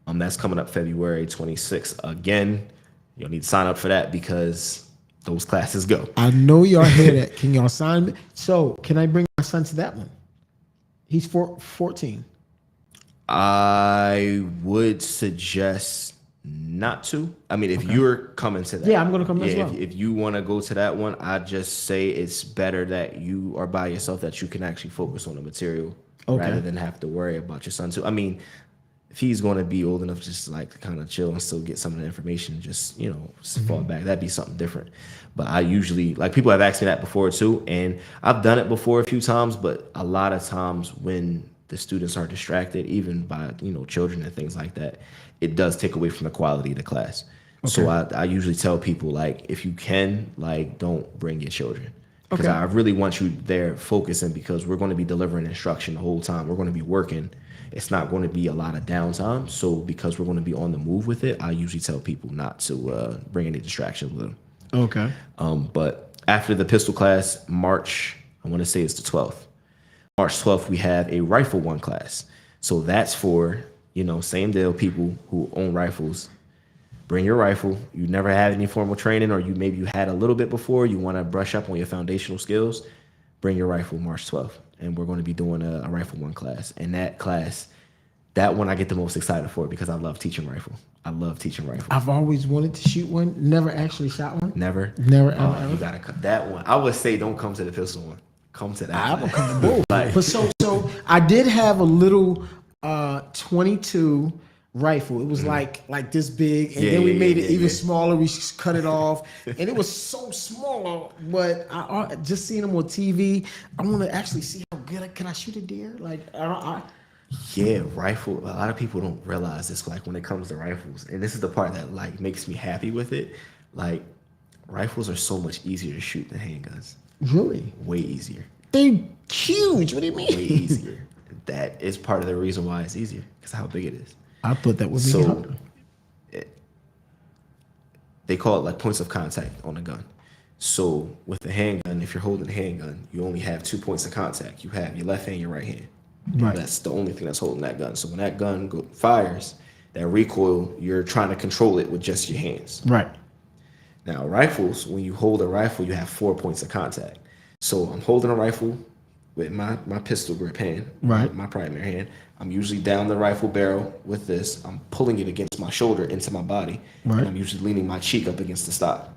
That's coming up February 26th. Again, you'll need to sign up for that because those classes go. I know y'all hear that. Can y'all sign me? So can I bring my son to that one? He's 14. I would suggest not to. I mean, if you're coming to that. Yeah, I'm gonna come as well. If you want to go to that one, I just say it's better that you are by yourself, that you can actually focus on the material rather than have to worry about your son too. I mean, if he's going to be old enough just like to kind of chill and still get some of the information, just, you know, fall back, that'd be something different. But I usually, like, people have asked me that before too, and I've done it before a few times, but a lot of times when the students are distracted, even by, you know, children and things like that, it does take away from the quality of the class. So I usually tell people, like, if you can, like, don't bring your children. Because I really want you there focusing, because we're going to be delivering instruction the whole time. We're going to be working. It's not going to be a lot of downtime. So because we're going to be on the move with it, I usually tell people not to bring any distractions with them. Okay. But after the pistol class, March, I want to say it's the 12th. March 12th, we have a rifle 1 class. So that's for, you know, same deal, people who own rifles. Bring your rifle. You never had any formal training, or maybe you had a little bit before. You want to brush up on your foundational skills. Bring your rifle March 12th. And we're going to be doing a rifle 1 class. And that class, that one I get the most excited for, because I love teaching rifle. I love teaching rifle. I've always wanted to shoot one. Never actually shot one. Never? Never, ever. You got to cut that one. I would say don't come to the pistol one. Come to that. I will one. come to both. But so I did have a little 22 rifle. It was like this big, and then we made it even smaller. We cut it off, and it was so small. But I just seeing them on TV, I want to actually see how good can I shoot a deer. Like Yeah, rifle. A lot of people don't realize this. Like, when it comes to rifles, and this is the part that, like, makes me happy with it. Like, rifles are so much easier to shoot than handguns. Really? Way easier. They huge. What do you mean? Way easier. That is part of the reason why it's easier, because how big it is. I thought that was they call it like points of contact on a gun. So with the handgun, if you're holding a handgun, you only have 2 points of contact. You have your left hand, your right hand. Right. That's the only thing that's holding that gun. So when that gun fires, that recoil, you're trying to control it with just your hands. Right. Now, rifles, when you hold a rifle, you have 4 points of contact. So I'm holding a rifle with my pistol grip hand, right, my primary hand. I'm usually down the rifle barrel with this. I'm pulling it against my shoulder into my body, right, and I'm usually leaning my cheek up against the stock.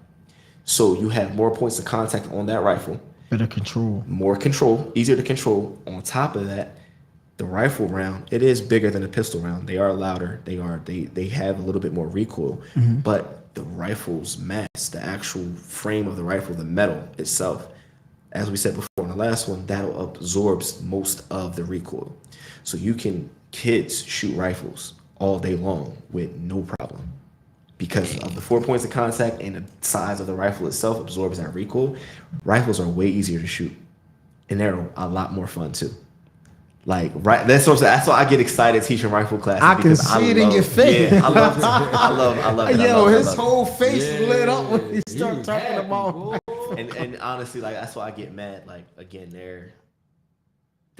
So you have more points of contact on that rifle. Better control. More control, easier to control. On top of that, the rifle round, it is bigger than a pistol round. They are louder. They have a little bit more recoil, but the rifle's mass, the actual frame of the rifle, the metal itself, as we said before in the last one, that'll absorbs most of the recoil. So kids shoot rifles all day long with no problem, because of the 4 points of contact and the size of the rifle itself absorbs that recoil. Rifles are way easier to shoot, and they're a lot more fun too. Like, right, that's why I get excited teaching rifle classes. I can see it in your face. Yeah, I love it. Yo, his whole face lit up when he started talking about. And honestly, like, that's why I get mad. Like, again, they're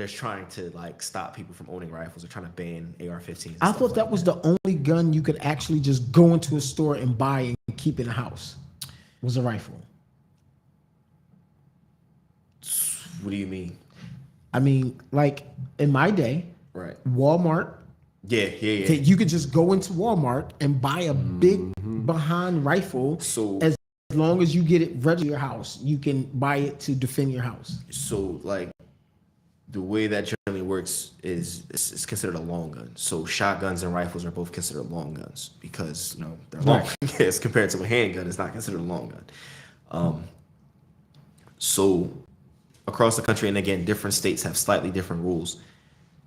trying to, like, stop people from owning rifles. They're trying to ban AR-15s. I thought that was the only gun you could actually just go into a store and buy and keep in the house. Was a rifle. What do you mean? I mean, like, in my day, right? Walmart. Yeah. You could just go into Walmart and buy a big behind rifle. So as long as you get it ready to your house, you can buy it to defend your house. So, like, the way that generally works is it's considered a long gun. So shotguns and rifles are both considered long guns, because, you know, they're long. Yes, compared to a handgun, it's not considered a long gun. So across the country, and again, different states have slightly different rules.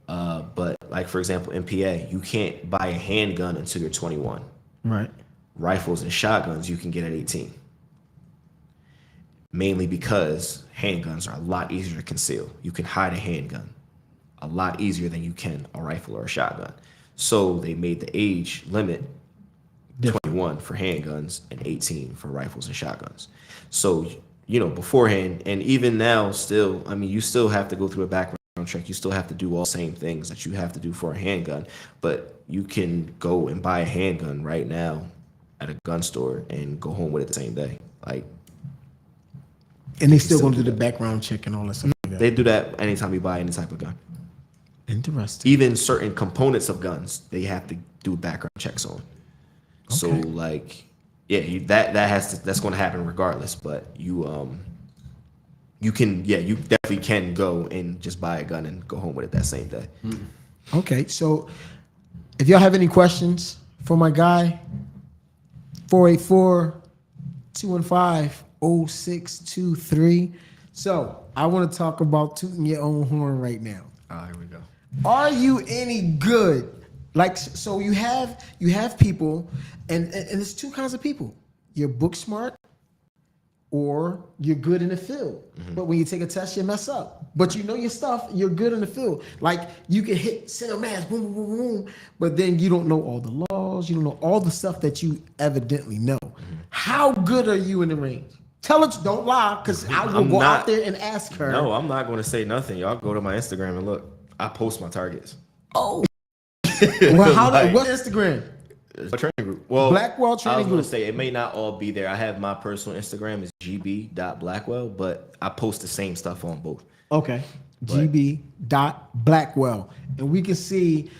But, like, for example, in PA, you can't buy a handgun until you're 21. Right. Rifles and shotguns you can get at 18. Mainly because handguns are a lot easier to conceal. You can hide a handgun a lot easier than you can a rifle or a shotgun. So they made the age limit 21 for handguns and 18 for rifles and shotguns. So, you know, beforehand, and even now still, I mean, you still have to go through a background check. You still have to do all the same things that you have to do for a handgun, but you can go and buy a handgun right now at a gun store and go home with it the same day. Like, and they still gonna do the background check and all that stuff. They do that anytime you buy any type of gun. Interesting. Even certain components of guns, they have to do background checks on. So like, yeah, that's going to happen regardless. But you definitely can go and just buy a gun and go home with it that same day. Okay, so if y'all have any questions for my guy, 484-215-0623. So I want to talk about tooting your own horn right now. Here we go. Are you any good? Like, so you have people, and there's two kinds of people. You're book smart, or you're good in the field. But when you take a test, you mess up. But you know your stuff, you're good in the field. Like, you can hit center mass, boom, boom, boom, boom, but then you don't know all the laws, you don't know all the stuff that you evidently know. How good are you in the range? Tell us, don't lie, because I will go out there and ask her. No, I'm not going to say nothing. Y'all go to my Instagram and look. I post my targets. Oh. Well, what's Instagram? A training group. Well, Blackwell training I was going group. to say it may not all be there. I have my personal Instagram is gb.blackwell, but I post the same stuff on both. Okay. gb.blackwell. And we can see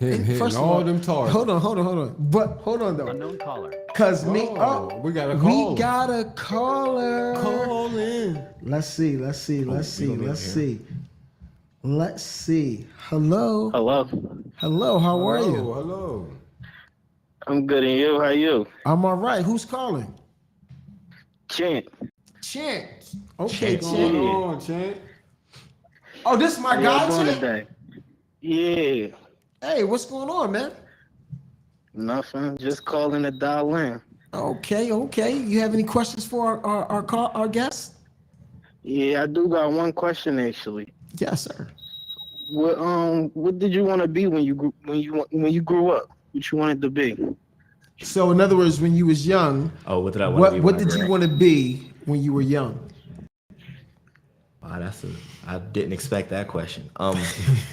First of all, them targets. Hold on. But hold on though. Unknown caller. Cause we got a caller. We got a caller. Call in. Let's see. Hello. How are you? Hello. I'm good, and you? How you? I'm all right. Who's calling? Chant. Okay, What's Chant. going on, Chant? Oh, this is my How guy, y'all doing Chant? today? Yeah. Hey, what's going on, man? Nothing. Just calling to dial in. Okay. You have any questions for our guest? Yeah, I do got one question actually. Yes, sir. What did you want to be when you grew up? What you wanted to be? So, in other words, when you was young, Oh, what did I want to be? what did you want to be when you were young? Wow, I didn't expect that question.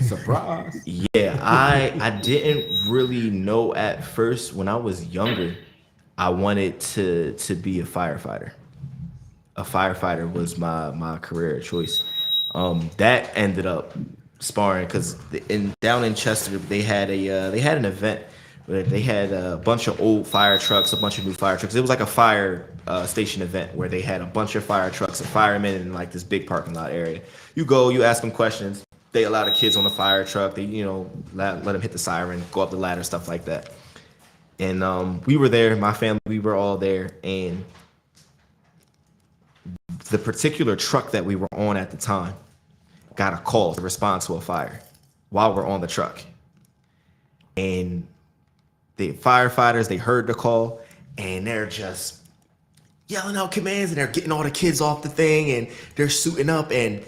Surprise. Yeah, I didn't really know at first. When I was younger, I wanted to be a firefighter. A firefighter was my career choice. That ended up sparring because down in Chester they had an event where they had a bunch of old fire trucks, a bunch of new fire trucks. It was like a fire station event where they had a bunch of fire trucks and firemen in like this big parking lot area. You go, you ask them questions. They allow the kids on the fire truck. They let them hit the siren, go up the ladder, stuff like that. And we were there, my family, we were all there, and the particular truck that we were on at the time got a call to respond to a fire while we're on the truck. And the firefighters, they heard the call and they're just yelling out commands and they're getting all the kids off the thing and they're suiting up, and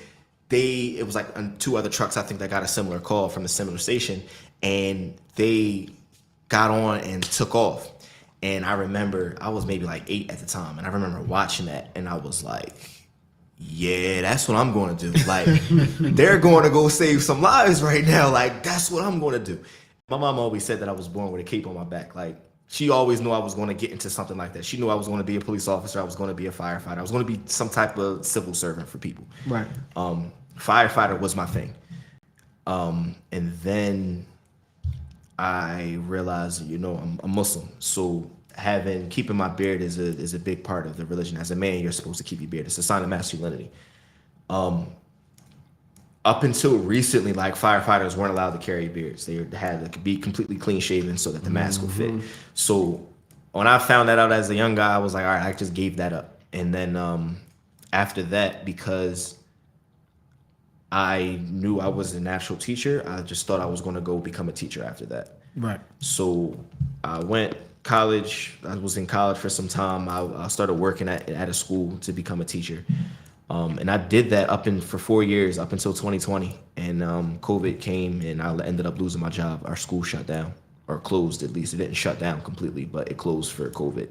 it was like two other trucks, I think, that got a similar call from a similar station, and they got on and took off. And I remember I was maybe like 8 at the time, and I remember watching that and I was like, yeah, that's what I'm going to do. Like, they're going to go save some lives right now. Like, that's what I'm going to do. My mom always said that I was born with a cape on my back. Like, she always knew I was going to get into something like that. She knew I was going to be a police officer. I was going to be a firefighter. I was going to be some type of civil servant for people. Right. Firefighter was my thing. And then I realized, I'm a Muslim. So keeping my beard is a big part of the religion. As a man, you're supposed to keep your beard. It's a sign of masculinity. Up until recently, like, firefighters weren't allowed to carry beards. They had to be completely clean shaven so that the mask would fit. So when I found that out as a young guy, I was like, all right, I just gave that up. And then after that, because I knew I was a natural teacher, I just thought I was going to go become a teacher after that. Right. So I went college. I was in college for some time. I started working at a school to become a teacher. And I did that for 4 years, up until 2020. And COVID came and I ended up losing my job. Our school shut down, or closed at least. It didn't shut down completely, but it closed for COVID.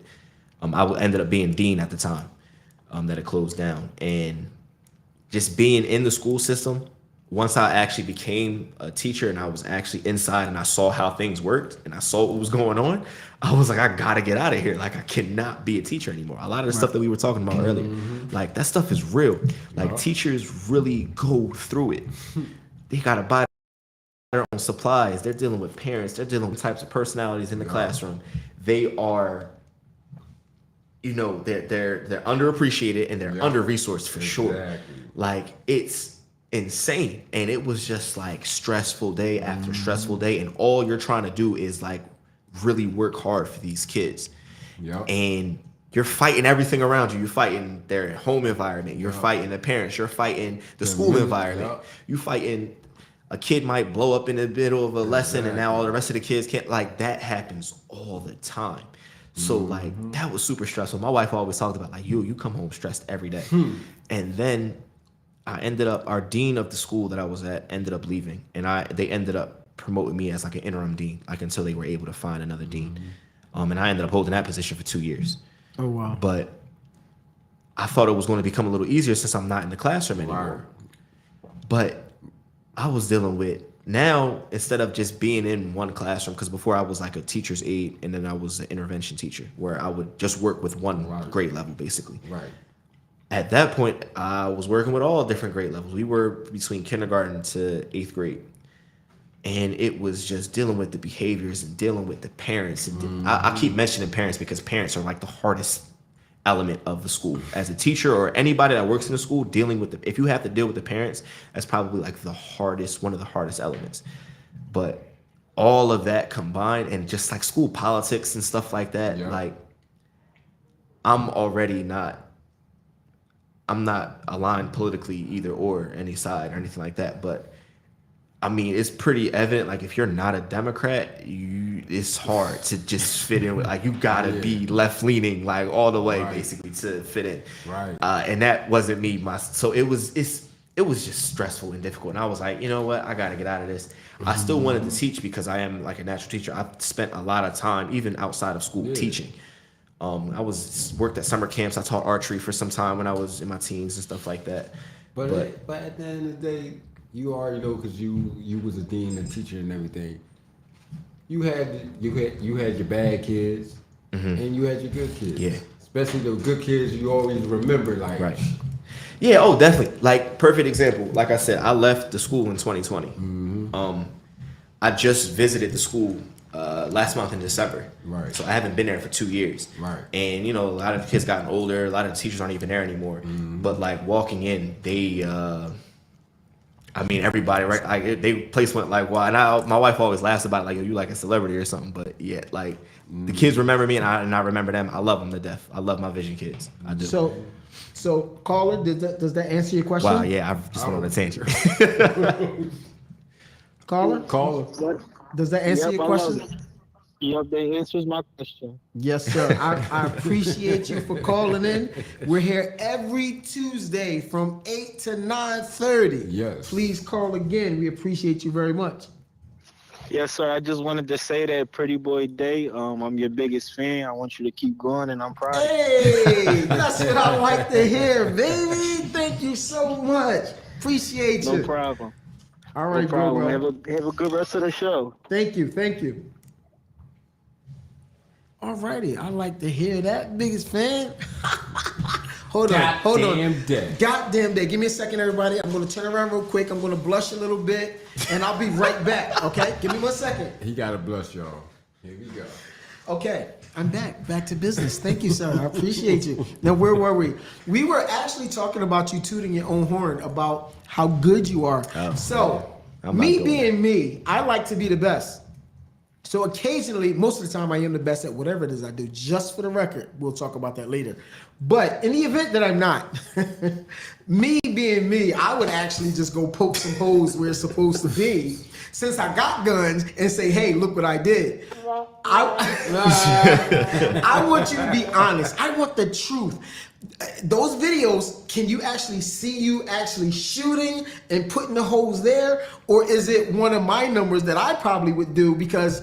I ended up being dean at the time that it closed down. And just being in the school system, once I actually became a teacher and I was actually inside and I saw how things worked and I saw what was going on, I was like, I gotta get out of here. Like, I cannot be a teacher anymore. A lot of the stuff that we were talking about earlier, like, that stuff is real. Like, teachers really go through it. They gotta buy their own supplies. They're dealing with parents. They're dealing with types of personalities in the classroom. they are, you know, they're underappreciated and they're under resourced for sure. Like it's insane, and it was just like stressful day after stressful day, and all you're trying to do is like really work hard for these kids. And you're fighting everything around you. You're fighting their home environment. You're fighting the parents. You're fighting the school environment. You fighting a kid might blow up in the middle of a lesson, and now all the rest of the kids can't. Like that happens all the time. So like that was super stressful. My wife always talked about like you come home stressed every day. And then I ended up, our dean of the school that I was at ended up leaving, and they ended up promoting me as like an interim dean, like until they were able to find another dean. And I ended up holding that position for 2 years. Oh wow. But I thought it was going to become a little easier since I'm not in the classroom anymore. But I was dealing with now, instead of just being in one classroom, because before I was like a teacher's aide and then I was an intervention teacher where I would just work with one grade level basically. At that point, I was working with all different grade levels. We were between kindergarten to 8th grade. And it was just dealing with the behaviors and dealing with the parents. And I keep mentioning parents because parents are like the hardest element of the school. As a teacher or anybody that works in the school, dealing with if you have to deal with the parents, that's probably like one of the hardest elements. But all of that combined, and just like school politics and stuff like that, like I'm not aligned politically either or any side or anything like that. But I mean, it's pretty evident. Like, if you're not a Democrat, it's hard to just fit in with. Like, you gotta be left leaning, like all the way, basically, to fit in. And that wasn't me. So it was just stressful and difficult. And I was like, you know what? I gotta get out of this. I still wanted to teach because I am like a natural teacher. I've spent a lot of time, even outside of school, teaching. I worked at summer camps. I taught archery for some time when I was in my teens and stuff like that. But at the end of the day, you already know, because you was a dean and teacher and everything. You had your bad kids and you had your good kids. Yeah. Especially the good kids, you always remember, like. Yeah. Oh, definitely. Like, perfect example. Like I said, I left the school in 2020. I just visited the school last month in December. So I haven't been there for 2 years. And, you know, a lot of the kids gotten older. A lot of the teachers aren't even there anymore. But like walking in, I mean, everybody, right? They placement like, wow. And my wife always laughs about it, like, you like a celebrity or something. But yeah, like the kids remember me, and I remember them. I love them to death. I love my vision kids. I do. So caller, does that answer your question? Wow, yeah, I just went on a tangent. Caller, What? does that answer your question? Yep, that answers my question. Yes, sir. I appreciate you for calling in. We're here every Tuesday from 8 to 9:30. Yes. Please call again. We appreciate you very much. Yes, sir. I just wanted to say that, Pretty Boy Day. I'm your biggest fan. I want you to keep going, and I'm proud. Hey, that's what I like to hear, baby. Thank you so much. Appreciate you. No problem. All right, no problem. bro. Have a good rest of the show. Thank you. All righty, I like to hear that, biggest fan. Hold on. Goddamn day. Give me a second, everybody. I'm going to turn around real quick. I'm going to blush a little bit, and I'll be right back, okay? Give me 1 second. He got to blush, y'all. Here we go. Okay, I'm back to business. Thank you, sir. I appreciate you. Now, where were we? We were actually talking about you tooting your own horn about how good you are. Me being me, I like to be the best. So occasionally, most of the time, I am the best at whatever it is I do. Just for the record, we'll talk about that later. But in the event that I'm not, me being me, I would actually just go poke some holes where it's supposed to be, since I got guns, and say, hey, look what I did. I want you to be honest. I want the truth. Those videos, can you actually see you actually shooting and putting the holes there? Or is it one of my numbers that I probably would do? Because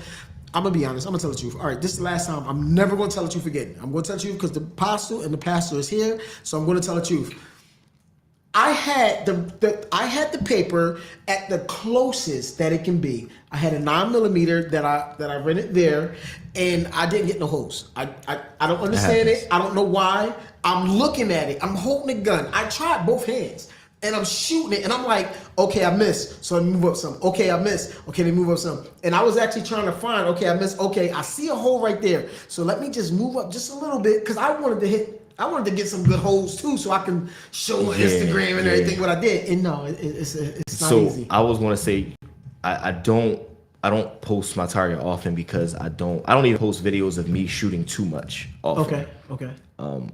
I'm going to be honest. I'm going to tell the truth. All right, this is the last time. I'm never going to tell the truth again. I'm going to tell the truth because the apostle and the pastor is here. So I'm going to tell the truth. I had the paper at the closest that it can be. I had a 9mm that I rented there, and I didn't get no holes. I don't understand it. I don't know why. I'm looking at it. I'm holding a gun. I tried both hands, and I'm shooting it, and I'm like, okay, I missed, so I move up some. Okay, I missed. Okay, they move up some. And I was actually trying to find, okay, I missed. Okay, I see a hole right there, so let me just move up just a little bit because I wanted to get some good holes too, so I can show on Instagram and everything what I did. And no, it's not easy. So I was going to say, I don't post my target often because I don't even post videos of me shooting too much often. Okay.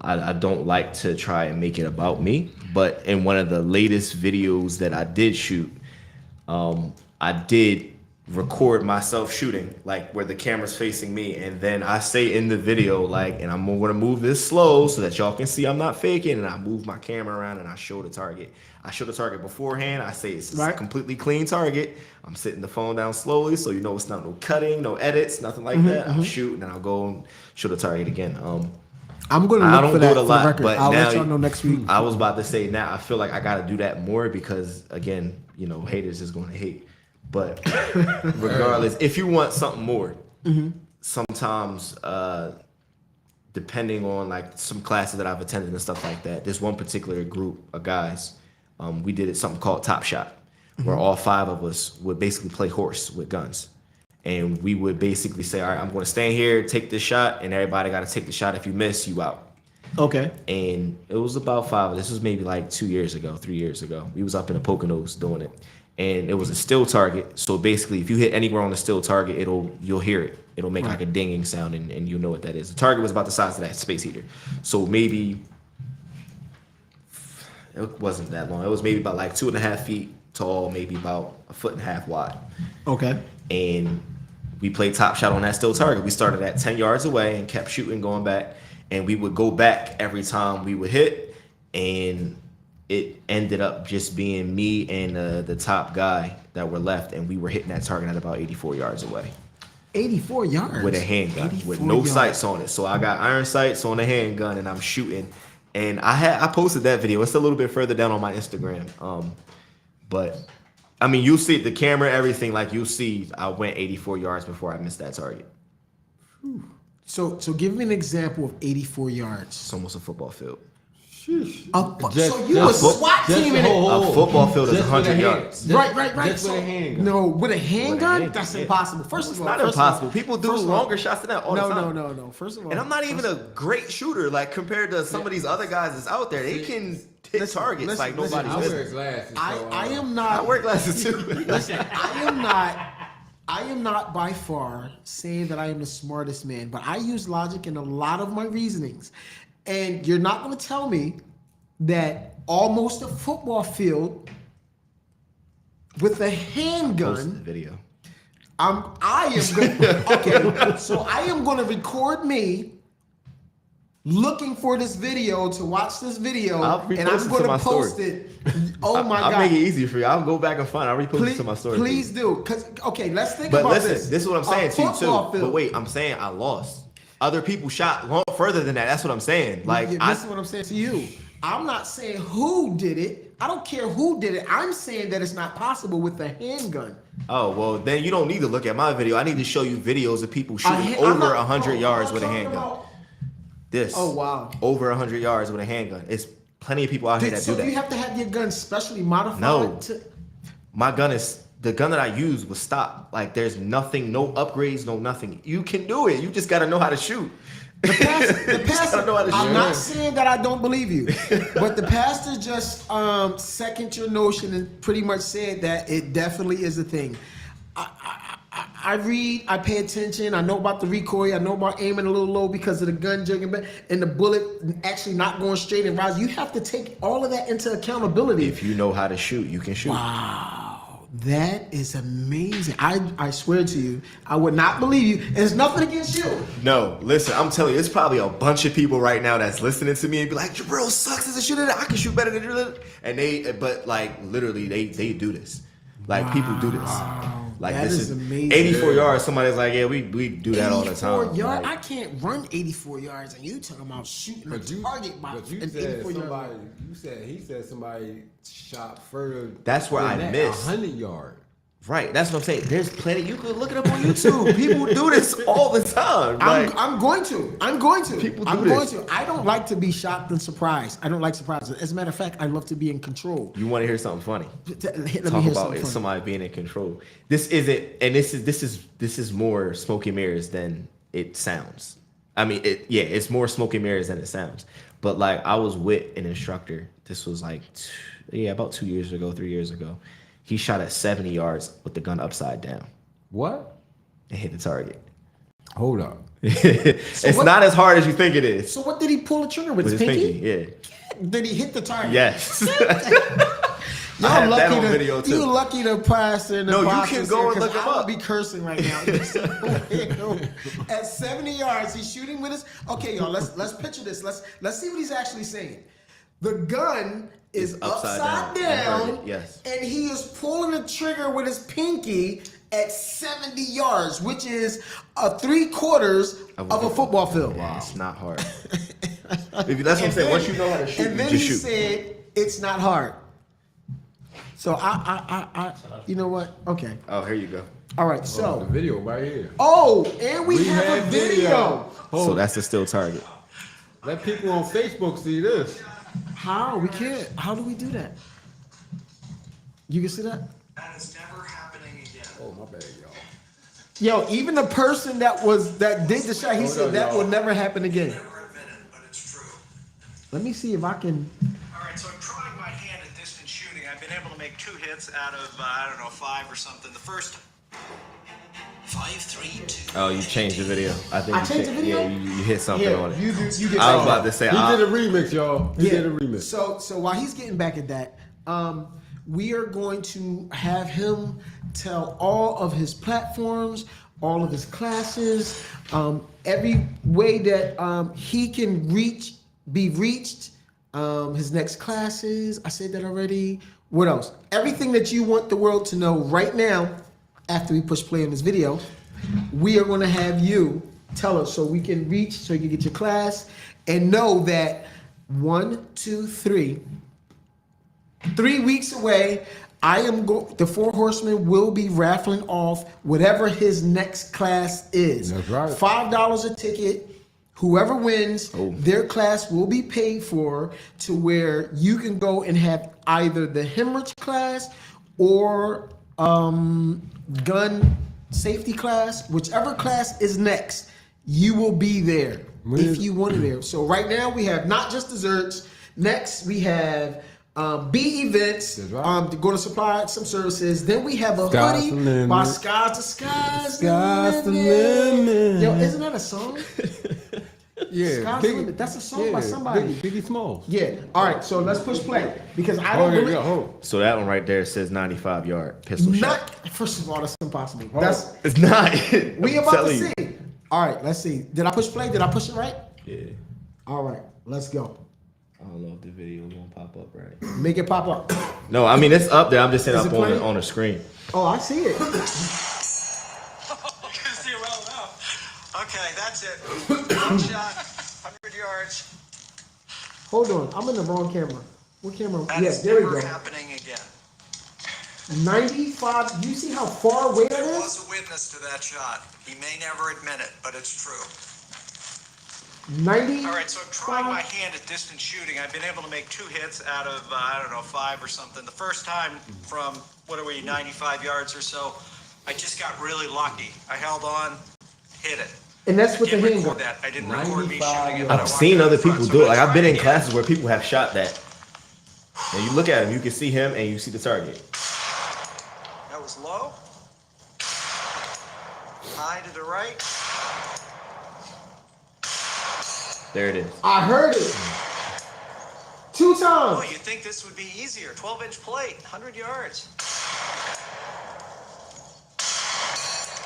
I don't like to try and make it about me, but in one of the latest videos that I did shoot, I did record myself shooting, like where the camera's facing me, and then I say in the video, like, and I'm gonna move this slow so that y'all can see I'm not faking, and I move my camera around and I show the target. I show the target beforehand. I say it's a completely clean target. I'm sitting the phone down slowly, so you know it's not no cutting, no edits, nothing like that. I'll shoot and then I'll go and show the target again. I'm gonna look I don't for do that it a lot, record. but I'll now let y'all know next week. I was about to say now I feel like I gotta do that more because again, you know, haters is gonna hate. But regardless, if you want something more, sometimes depending on like some classes that I've attended and stuff like that, there's one particular group of guys, we did something called Top Shot, where all 5 of us would basically play horse with guns. And we would basically say, all right, I'm going to stand here, take this shot, and everybody got to take the shot. If you miss, you out. Okay. And it was about 5. This was maybe like 2 years ago, 3 years ago. We was up in the Poconos doing it. And it was a still target. So basically, if you hit anywhere on the still target, you'll hear it. It'll make like a dinging sound, and you'll know what that is. The target was about the size of that space heater. So maybe, it wasn't that long. It was maybe about like 2.5 feet tall, maybe about 1.5 feet wide. Okay. And we played Top Shot on that still target. We started at 10 yards away and kept shooting, going back. And we would go back every time we would hit. And it ended up just being me and the top guy that were left. And we were hitting that target at about 84 yards away. 84 yards? With a handgun, with no sights on it. So I got iron sights on the handgun and I'm shooting. And I posted that video. It's a little bit further down on my Instagram. But I mean, you'll see the camera, everything. Like you'll see, I went 84 yards before I missed that target. So give me an example of 84 yards. It's almost a football field. So you a SWAT team in it? A football field is 100 yards. Right. Just with a handgun. No, with a handgun? That's impossible. First of all, it's not impossible. People do longer shots than that all the time. No. First of all, and I'm not even a great shooter, like compared to some of these other guys that's out there. They can hit targets like nobody's business. I am not. I wear glasses too. Listen, I am not by far saying that I am the smartest man, but I use logic in a lot of my reasonings. And you're not going to tell me that almost a football field with a handgun. Post the video. I am going. Okay, so I am going to record me looking for this video to watch this video, and I'm going to post it. Oh my God! I'll make it easy for you. I'll go back and find. I'll repost it to my story. Please do, because let's think about this. This is what I'm saying to you too. But wait, I'm saying I lost. Other people shot further than that. That's what I'm saying. Like, this is what I'm saying to you. I'm not saying who did it. I don't care who did it. I'm saying that it's not possible with a handgun. Oh, well, then you don't need to look at my video. I need to show you videos of people shooting over 100 yards with a handgun. Oh, wow. Over 100 yards with a handgun. It's plenty of people out here that do that. So you have to have your gun specially modified? No. My gun is... The gun that I use was stopped. Like, there's nothing, no upgrades, no nothing. You can do it. You just got to know how to shoot. The pastor, I'm not saying that I don't believe you, but the pastor just seconded your notion and pretty much said that it definitely is a thing. I read, I pay attention, I know about the recoil, I know about aiming a little low because of the gun jugging back and the bullet actually not going straight and rise. You have to take all of that into accountability. If you know how to shoot, you can shoot. Wow. That is amazing. I swear to you, I would not believe you. And it's nothing against you. No, listen, I'm telling you, it's probably a bunch of people right now that's listening to me and be like, Jabril sucks as a shooter. I can shoot better than you. And but like literally they do this. Like people do this. Like that this is amazing. 84 yards. Somebody's like, yeah, we do that all the time. 84 yards? Like, I can't run 84 yards, and you talking about shooting a target by but you an said 84 somebody. yard. He said somebody shot further. That's where I missed 100 yards. Right, that's what I'm saying. There's plenty. You could look it up on YouTube. People do this all the time. Like, I'm going to. People do I'm going this. to. I don't like to be shocked and surprised. I don't like surprises. As a matter of fact, I love to be in control. you want to hear something funny? Let me Talk hear about something is funny. somebody being in control. This isn't, and this is more smoke and mirrors than it sounds. I mean, it's more smoke and mirrors than it sounds. But like, I was with an instructor. This was like, about 2 years ago, 3 years ago. He shot at 70 yards with the gun upside down What? and hit the target. Hold up. It's what- not as hard as you think it is. So what did he pull the trigger with, With his his pinky? pinky, Did he hit the target? Yes. Y'all I have lucky that on to, video, too. You lucky to pass in the No, you boxes can go here, and look 'cause him I would up. be cursing right now. At 70 yards, he's shooting with his. Okay, y'all, let's picture this. Let's see what he's actually saying. The gun is upside down, inverted, yes. and he is pulling the trigger with his pinky at 70 yards, which is a 3/4 of a football field. Yeah, it's not hard. That's what I'm saying. Once you know how to shoot, and you then just he shoot. said it's not hard. So I you know what? Okay. Oh, here you go. All right. The So video right here. and we have a video. So that's the still target. Let people on Facebook see this. How we can't? How do we do that? You can see that? That is never happening again. Oh, my bad, y'all. Yo, even the person that did the shot, he Hold said on, that y'all. will never happen again. Never admit it, but it's true. Let me see if I can. All right, so I'm trying my hand at distance shooting. I've been able to make 2 hits out of, 5 or something. The first 5, 3, 2. Oh, you changed the video. I think I you changed the video? Yeah, you hit something Here, on it. you get. I was about to say. He did a remix, y'all. He did a remix. So while he's getting back at that, we are going to have him tell all of his platforms, all of his classes, every way that he can be reached. His next classes. I said that already. What else? Everything that you want the world to know right now, after we push play on this video, we are going to have you tell us so we can reach, so you can get your class and know that 1, 2, 3 weeks away, the 4 Horsemen will be raffling off whatever his next class is. That's right. $5 a ticket. Whoever wins, Oh. their class will be paid for to where you can go and have either the hemorrhage class or gun safety class. Whichever class is next, you will be there if you want to there. So right now we have not just desserts. Next we have B events That's right. to go to supply some services. Then we have a Sky's hoodie the limit. by Skies to Skies. Sky's the limit. Yo, isn't that a song? Yeah, Sky's the limit. That's a song by somebody. Biggie Smalls. Yeah. All right. So let's push play because I Oh, don't yeah, really. yeah, hold. So that one right there says 95-yard pistol shot. Not. First of all, that's impossible. That's It's not. we I'm about to telling you. see. All right. Let's see. Did I push play? Did I push it right? Yeah. All right. Let's go. I don't know if the video won't pop up right. Make it pop up. No, I mean it's up there. I'm just saying Is up it on playing? on the screen. Oh, I see it. You can see it well enough. Okay, that's it. One shot, 100 yards. Hold on. I'm in the wrong camera. What camera? That Yeah, is there we never go. happening again. 95. You see how far away that There is? was a witness to that shot. He may never admit it, but it's true. 90. All right, so I'm trying my hand at distance shooting. I've been able to make 2 hits out of, 5 or something. The first time from, 95 yards or so, I just got really lucky. I held on, hit it. And that's with the I didn't handgun. record that. I didn't record me 95 shooting it. but I I've walked seen out other in front, people so do it. I'm Like I've been trying in again. classes where people have shot that, and you look at him, you can see him, and you see the target. That was low. High to the right. There it is. I heard it. 2 Oh, times. you think this would be easier? 12-inch plate, 100 yards.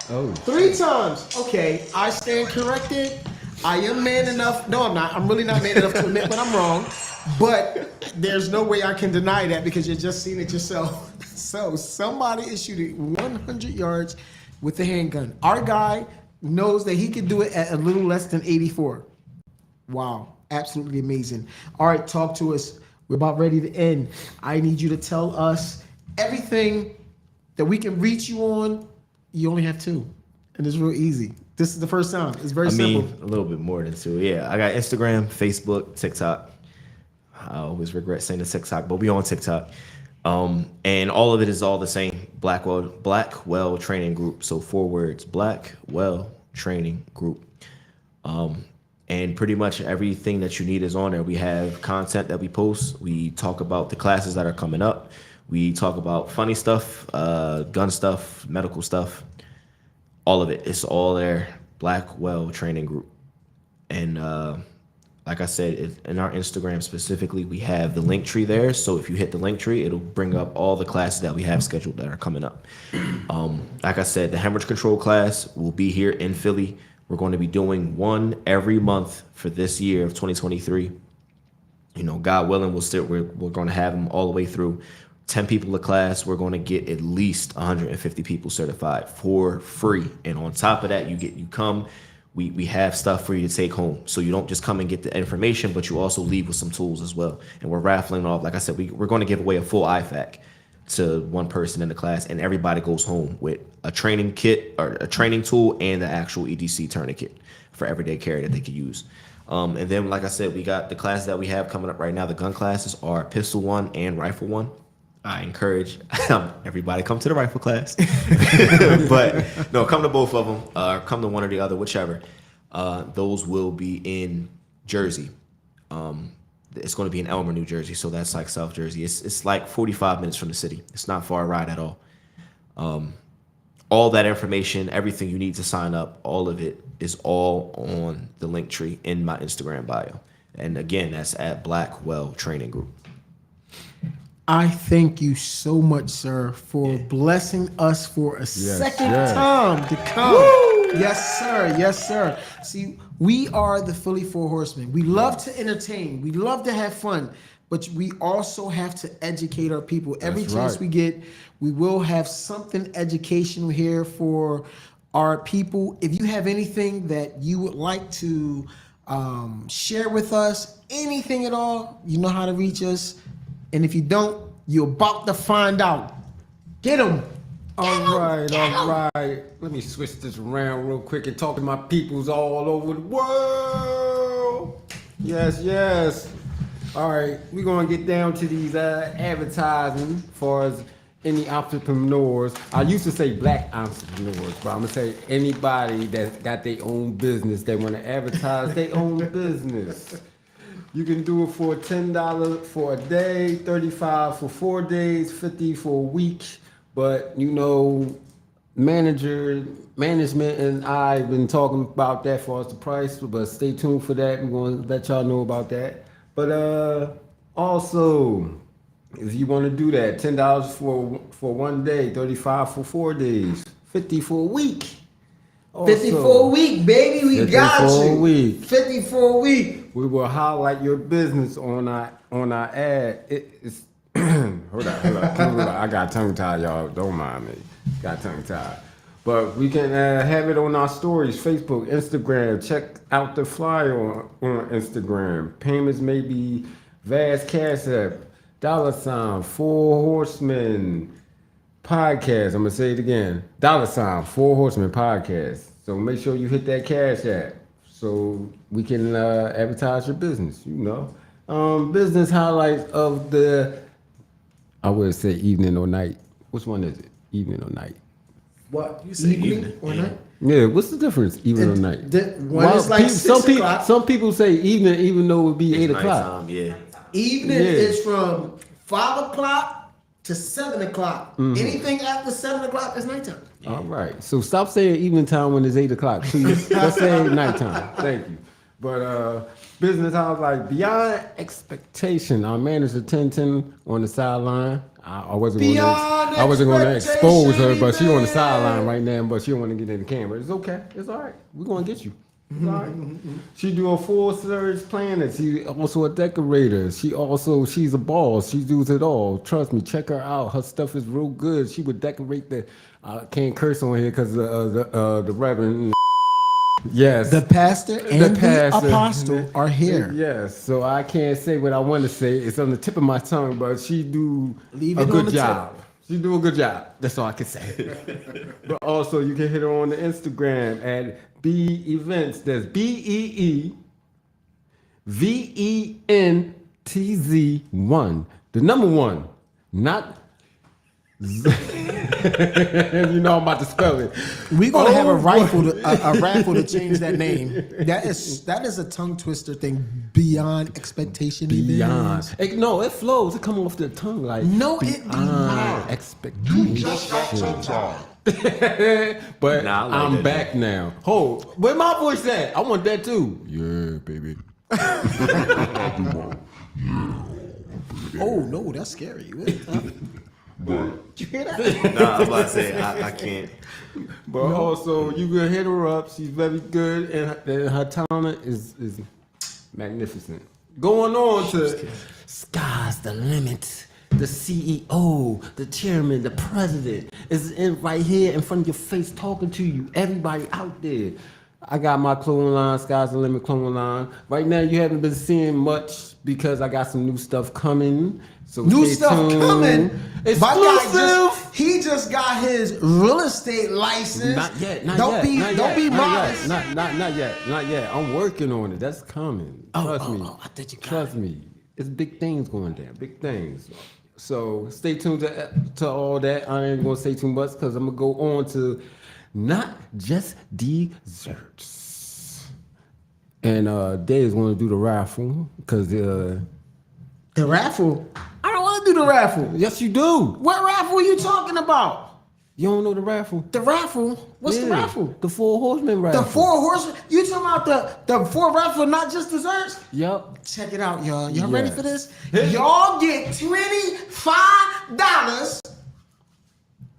Oh. 3 times. Okay, I stand corrected. I am man enough. No, I'm not. I'm really not man enough to admit when I'm wrong. But there's no way I can deny that because you're just seeing it yourself. So somebody is shooting 100 yards with the handgun. Our guy knows that he can do it at a little less than 84. Wow, absolutely amazing. All right, talk to us. We're about ready to end. I need you to tell us everything that we can reach you on, you only have 2. And it's real easy. This is the first time. It's very simple. A little bit more than 2. Yeah, I got Instagram, Facebook, TikTok. I always regret saying the TikTok, but we on TikTok. And all of it is all the same. Blackwell Training Group. So 4 words. Blackwell Training Group. And pretty much everything that you need is on there. We have content that we post. We talk about the classes that are coming up. We talk about funny stuff, gun stuff, medical stuff. All of it. It's all there. Blackwell Training Group. And like I said, in our Instagram specifically, we have the link tree there. So if you hit the link tree, it'll bring up all the classes that we have scheduled that are coming up. Like I said, the hemorrhage control class will be here in Philly. We're going to be doing 1 every month for this year of 2023. You know, God willing, we're going to have them all the way through. 10 people a class. We're going to get at least 150 people certified for free. And on top of that, you come. We have stuff for you to take home. So you don't just come and get the information, but you also leave with some tools as well. And we're raffling off, like I said, we're going to give away a full IFAC to one person in the class, and everybody goes home with a training kit or a training tool and the actual EDC tourniquet for everyday carry that they could use. And then, like I said, we got the classes that we have coming up right now. The gun classes are pistol 1 and rifle 1. I encourage everybody come to the rifle class, but no, come to both of them. Come to one or the other, whichever. Those will be in Jersey. It's going to be in Elmer, New Jersey, so that's like South Jersey. It's like 45 minutes from the city. It's not far a ride at all. All that information, everything you need to sign up, all of it is all on the link tree in my Instagram bio. And again, that's at Blackwell Training Group. I thank you so much, sir, for blessing us for a second time to come. Woo! Yes, sir. Yes, sir. See, we are the Philly 4 Horsemen. We love to entertain. We love to have fun, but we also have to educate our people. Every chance we get, we will have something educational here for our people. If you have anything that you would like to share with us, anything at all, you know how to reach us. And if you don't, you're about to find out. Get them. All right. Let me switch this around real quick and talk to my peoples all over the world. Yes. All right, we're going to get down to these advertising as far as any entrepreneurs. I used to say black entrepreneurs, but I'm going to say anybody that's got their own business, they want to advertise their own business. You can do it for $10 for a day, $35 for 4 days, $50 for a week. But you know, management, and I've been talking about that for us the price. But stay tuned for that. We're going to let y'all know about that. But also, if you want to do that, $10 for 1 day, $35 for 4 days, $50 for a week. Also, 50 for a week, baby. We got you. 50 for a week. 50 for a week. We will highlight your business on our ad. It's hold on. I got tongue tied, y'all. Don't mind me. Got tongue tied. But we can have it on our stories, Facebook, Instagram. Check out the flyer on Instagram. Payments may be Vast Cash App, $4 Horsemen Podcast. I'm gonna say it again. $4 Horsemen Podcast. So make sure you hit that Cash App so we can advertise your business. You know, business highlights of the. I would say evening or night. Which one is it? Evening or night? What? You say evening or night? Yeah, what's the difference, evening or night? One is like 6 o'clock. Some people say evening, even though it would be 8 o'clock. Yeah. Evening is from 5 o'clock to 7 o'clock. Mm-hmm. Anything after 7 o'clock is nighttime. Yeah. All right. So stop saying evening time when it's 8 o'clock. Please. Let's say nighttime. Thank you. But business house like beyond expectation. Our manager 1010 on the sideline. I wasn't going to expose her, but she on the sideline right now. But she don't want to get in the camera. It's okay. It's all right. We're gonna get you. It's all right. She do a full service planner. She also a decorator. She's a boss. She does it all. Trust me. Check her out. Her stuff is real good. She would decorate the. I can't curse on here because the Reverend. Yes. The pastor and the apostle are here. Yes. So I can't say what I want to say. It's on the tip of my tongue, but she do Leave a it good on the job. tip. She do a good job. That's all I can say. But also, you can hit her on the Instagram at B Events. That's BEEVENTZ1. The number one, not. You know I'm about to spell it. We're gonna have a raffle to change that name. That is a tongue twister thing beyond expectation. Beyond. No, it flows. It come off the tongue like no, it be not. Expectation. But Nah, I like I'm that back now. Hold, where my voice at? I want that too. Yeah, baby. Oh no, that's scary. You hear that? Nah, I was about to say I can't. But also, you can hit her up. She's very good, and her talent is magnificent. Going on to Sky's the Limit. The CEO, the chairman, the president is right here in front of your face talking to you. Everybody out there. I got my clothing line, Sky's the Limit clothing line. Right now, you haven't been seeing much because I got some new stuff coming. So New stuff coming. Exclusive. My guy just got his real estate license. Not yet. Don't be modest. Not yet. I'm working on it. That's coming. Trust me. I think you got Trust me. It's big things going down. Big things. So stay tuned to all that. I ain't gonna say too much because I'm gonna go on to not just desserts. And Day is gonna do the raffle because the raffle. I don't want to do the raffle. Yes, you do. What raffle are you talking about? You don't know the raffle? The raffle? What's the raffle? The 4 Horsemen raffle. The 4 Horsemen? You talking about the 4 raffle, not just desserts? Yep. Check it out, y'all. Y'all ready for this? Y'all get $25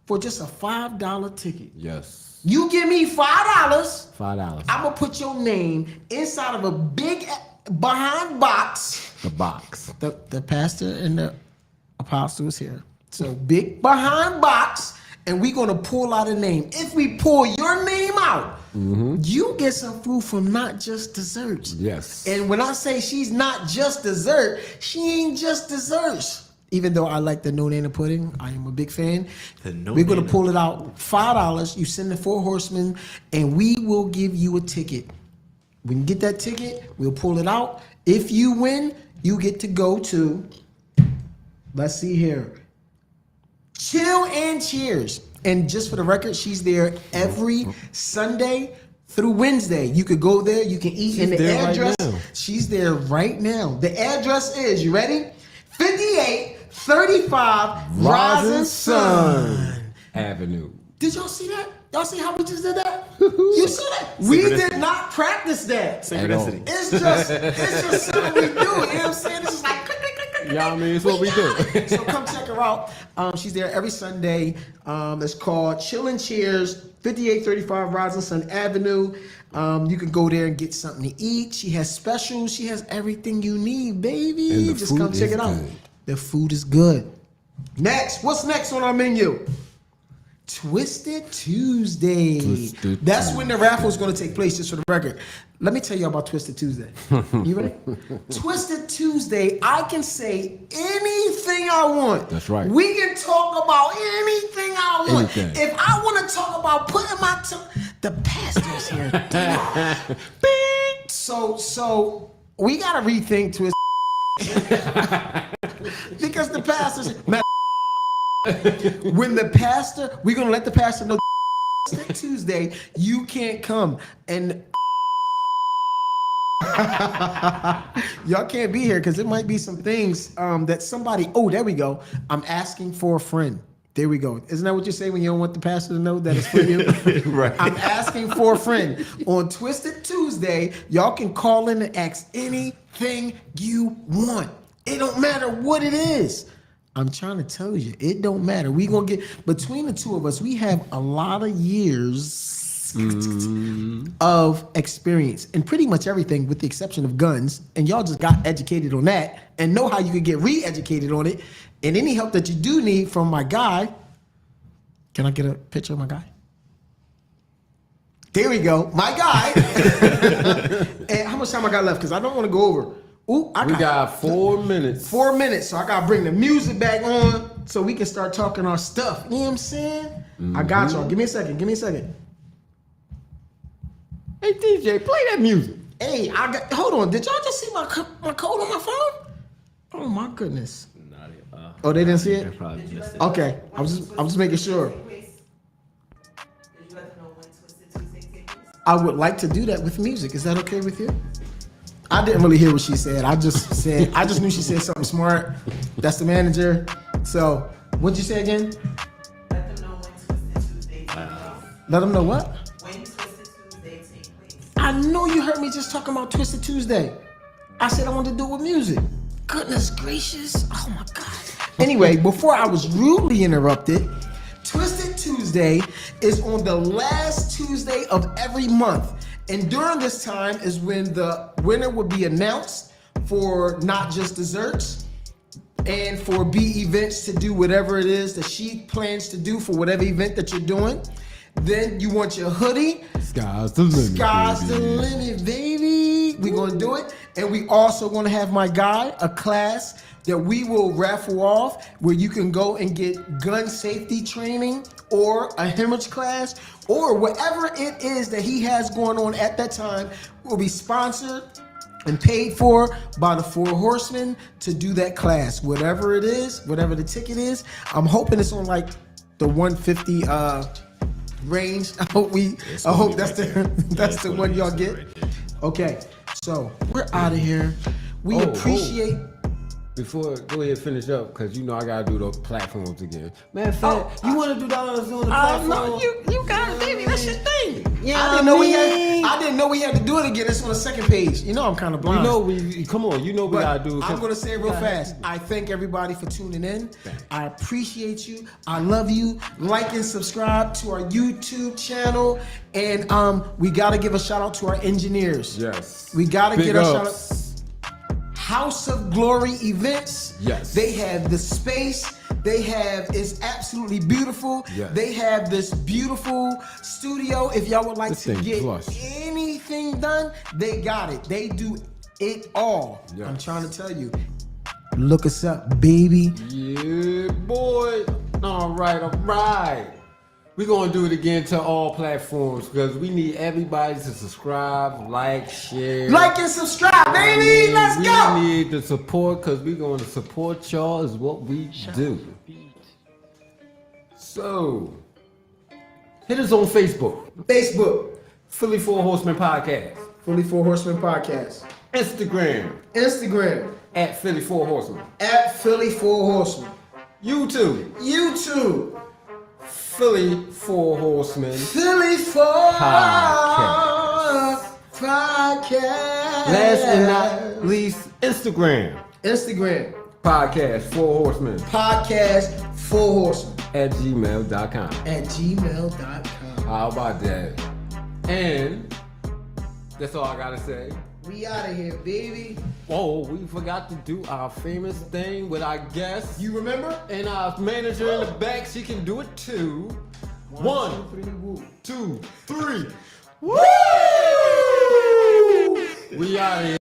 for just a $5 ticket. Yes. You give me $5. $5. I'm going to put your name inside of a big behind box. The box. The pastor and the apostle is here. So big behind box, and we're gonna pull out a name. If we pull your name out, you get some food from Not Just Desserts. Yes. And when I say she's not just dessert, she ain't just desserts. Even though I like the no name pudding, I am a big fan. We're gonna pull it out $5. You send the 4 Horsemen, and we will give you a ticket. When you get that ticket, we'll pull it out. If you win, you get to go to, let's see here, Chill and Cheers. And just for the record, she's there every Sunday through Wednesday. You could go there, you can eat in the address. Right, she's there right now. The address is, you ready? 5835 Rising Sun Avenue. Did y'all see that? Y'all see how we just did that? You see that? We did not practice that. Synchronicity. It's just something we do. You know what I'm saying? It's just like click, click, click, click. Yeah, I mean, it's what we do. So come check her out. She's there every Sunday. It's called Chill and Cheers, 5835 Rising Sun Avenue. You can go there and get something to eat. She has specials. She has everything you need, baby. Just come check it out. The food is good. Next, what's next on our menu? Twisted Tuesday. That's when the raffle is going to take place, just for the record. Let me tell you about Twisted Tuesday. You ready? Twisted Tuesday, I can say anything I want. That's right. We can talk about anything I want. Anything. If I want to talk about putting my the pastor's here. So we got to rethink Twisted because the pastor's when the pastor, we're gonna let the pastor know Tuesday you can't come, and y'all can't be here because it might be some things that somebody. Oh, there we go. I'm asking for a friend. There we go. Isn't that what you say when you don't want the pastor to know that it's for you? Right. I'm asking for a friend. On Twisted Tuesday, y'all can call in and ask anything you want. It don't matter what it is. I'm trying to tell you, it don't matter. We gonna get, between the two of us, we have a lot of years of experience in pretty much everything with the exception of guns. And y'all just got educated on that and know how you could get re-educated on it. And any help that you do need from my guy, can I get a picture of my guy? There we go, my guy. And how much time I got left? Because I don't want to go over. Ooh, we got 4 minutes. 4 minutes, so I gotta bring the music back on. so we can start talking our stuff. You know what I'm saying? I got y'all. Give me a second. Hey DJ, play that music. Hey, hold on. Did y'all just see my code on my phone? Oh my goodness. Oh, they didn't see it? Okay. I'm just making sure. I would like to do that with music. Is that okay with you? I didn't really hear what she said. I just knew she said something smart. That's the manager. So, what'd you say again? Let them know when Twisted Tuesday takes place. Let them know what? When Twisted Tuesday takes place. I know you heard me just talking about Twisted Tuesday. I said I wanted to do it with music. Goodness gracious. Oh my God. Anyway, before I was rudely interrupted, Twisted Tuesday is on the last Tuesday of every month. And during this time is when the winner will be announced for Not Just Desserts and for B Events to do whatever it is that she plans to do for whatever event that you're doing. Then you want your hoodie. Sky's the limit. Sky's baby. the limit, baby. We're going to do it. And we also going to have my guy, a class that we will raffle off where you can go and get gun safety training or a hemorrhage class or whatever it is that he has going on at that time will be sponsored and paid for by the 4 Horsemen to do that class. Whatever it is, whatever the ticket is, I'm hoping it's on like the 150 range. I hope that's the one y'all get. Okay, so we're out of here. We appreciate. Before, go ahead and finish up, because you know I gotta do the platforms again. Man, you want to do that on the platform? No, you got it, baby. That's your thing. Yeah, I didn't know we had to do it again. It's on the second page. You know I'm kind of blind. You know we gotta do it. I'm gonna say it real fast. I thank everybody for tuning in. I appreciate you. I love you. Like and subscribe to our YouTube channel. And we gotta give a shout out to our engineers. Yes. We gotta Big get a ups. shout out. House of Glory events. Yes. They have the space. It's absolutely beautiful. Yes. They have this beautiful studio. If y'all would like This to thing get plush. anything done, they got it. They do it all. Yes. I'm trying to tell you. Look us up, baby. Yeah, boy. All right. We're going to do it again to all platforms because we need everybody to subscribe, like, share. Like and subscribe, baby. Let's go. We need the support because we're going to support y'all is what we do. So, hit us on Facebook. Philly 4 Horsemen Podcast. Philly 4 Horsemen Podcast. Instagram. At Philly 4 Horsemen. At Philly 4 Horsemen. YouTube. Philly 4 Horsemen Philly 4 Podcast. Last and not least, Instagram. Podcast 4 Horsemen. Podcast 4 Horsemen. At gmail.com. How about that? And that's all I gotta say. We out of here, baby. Oh, we forgot to do our famous thing with our guest. You remember? And our manager in the back, she can do it too. 1, 2, 3. Woo! We out of here.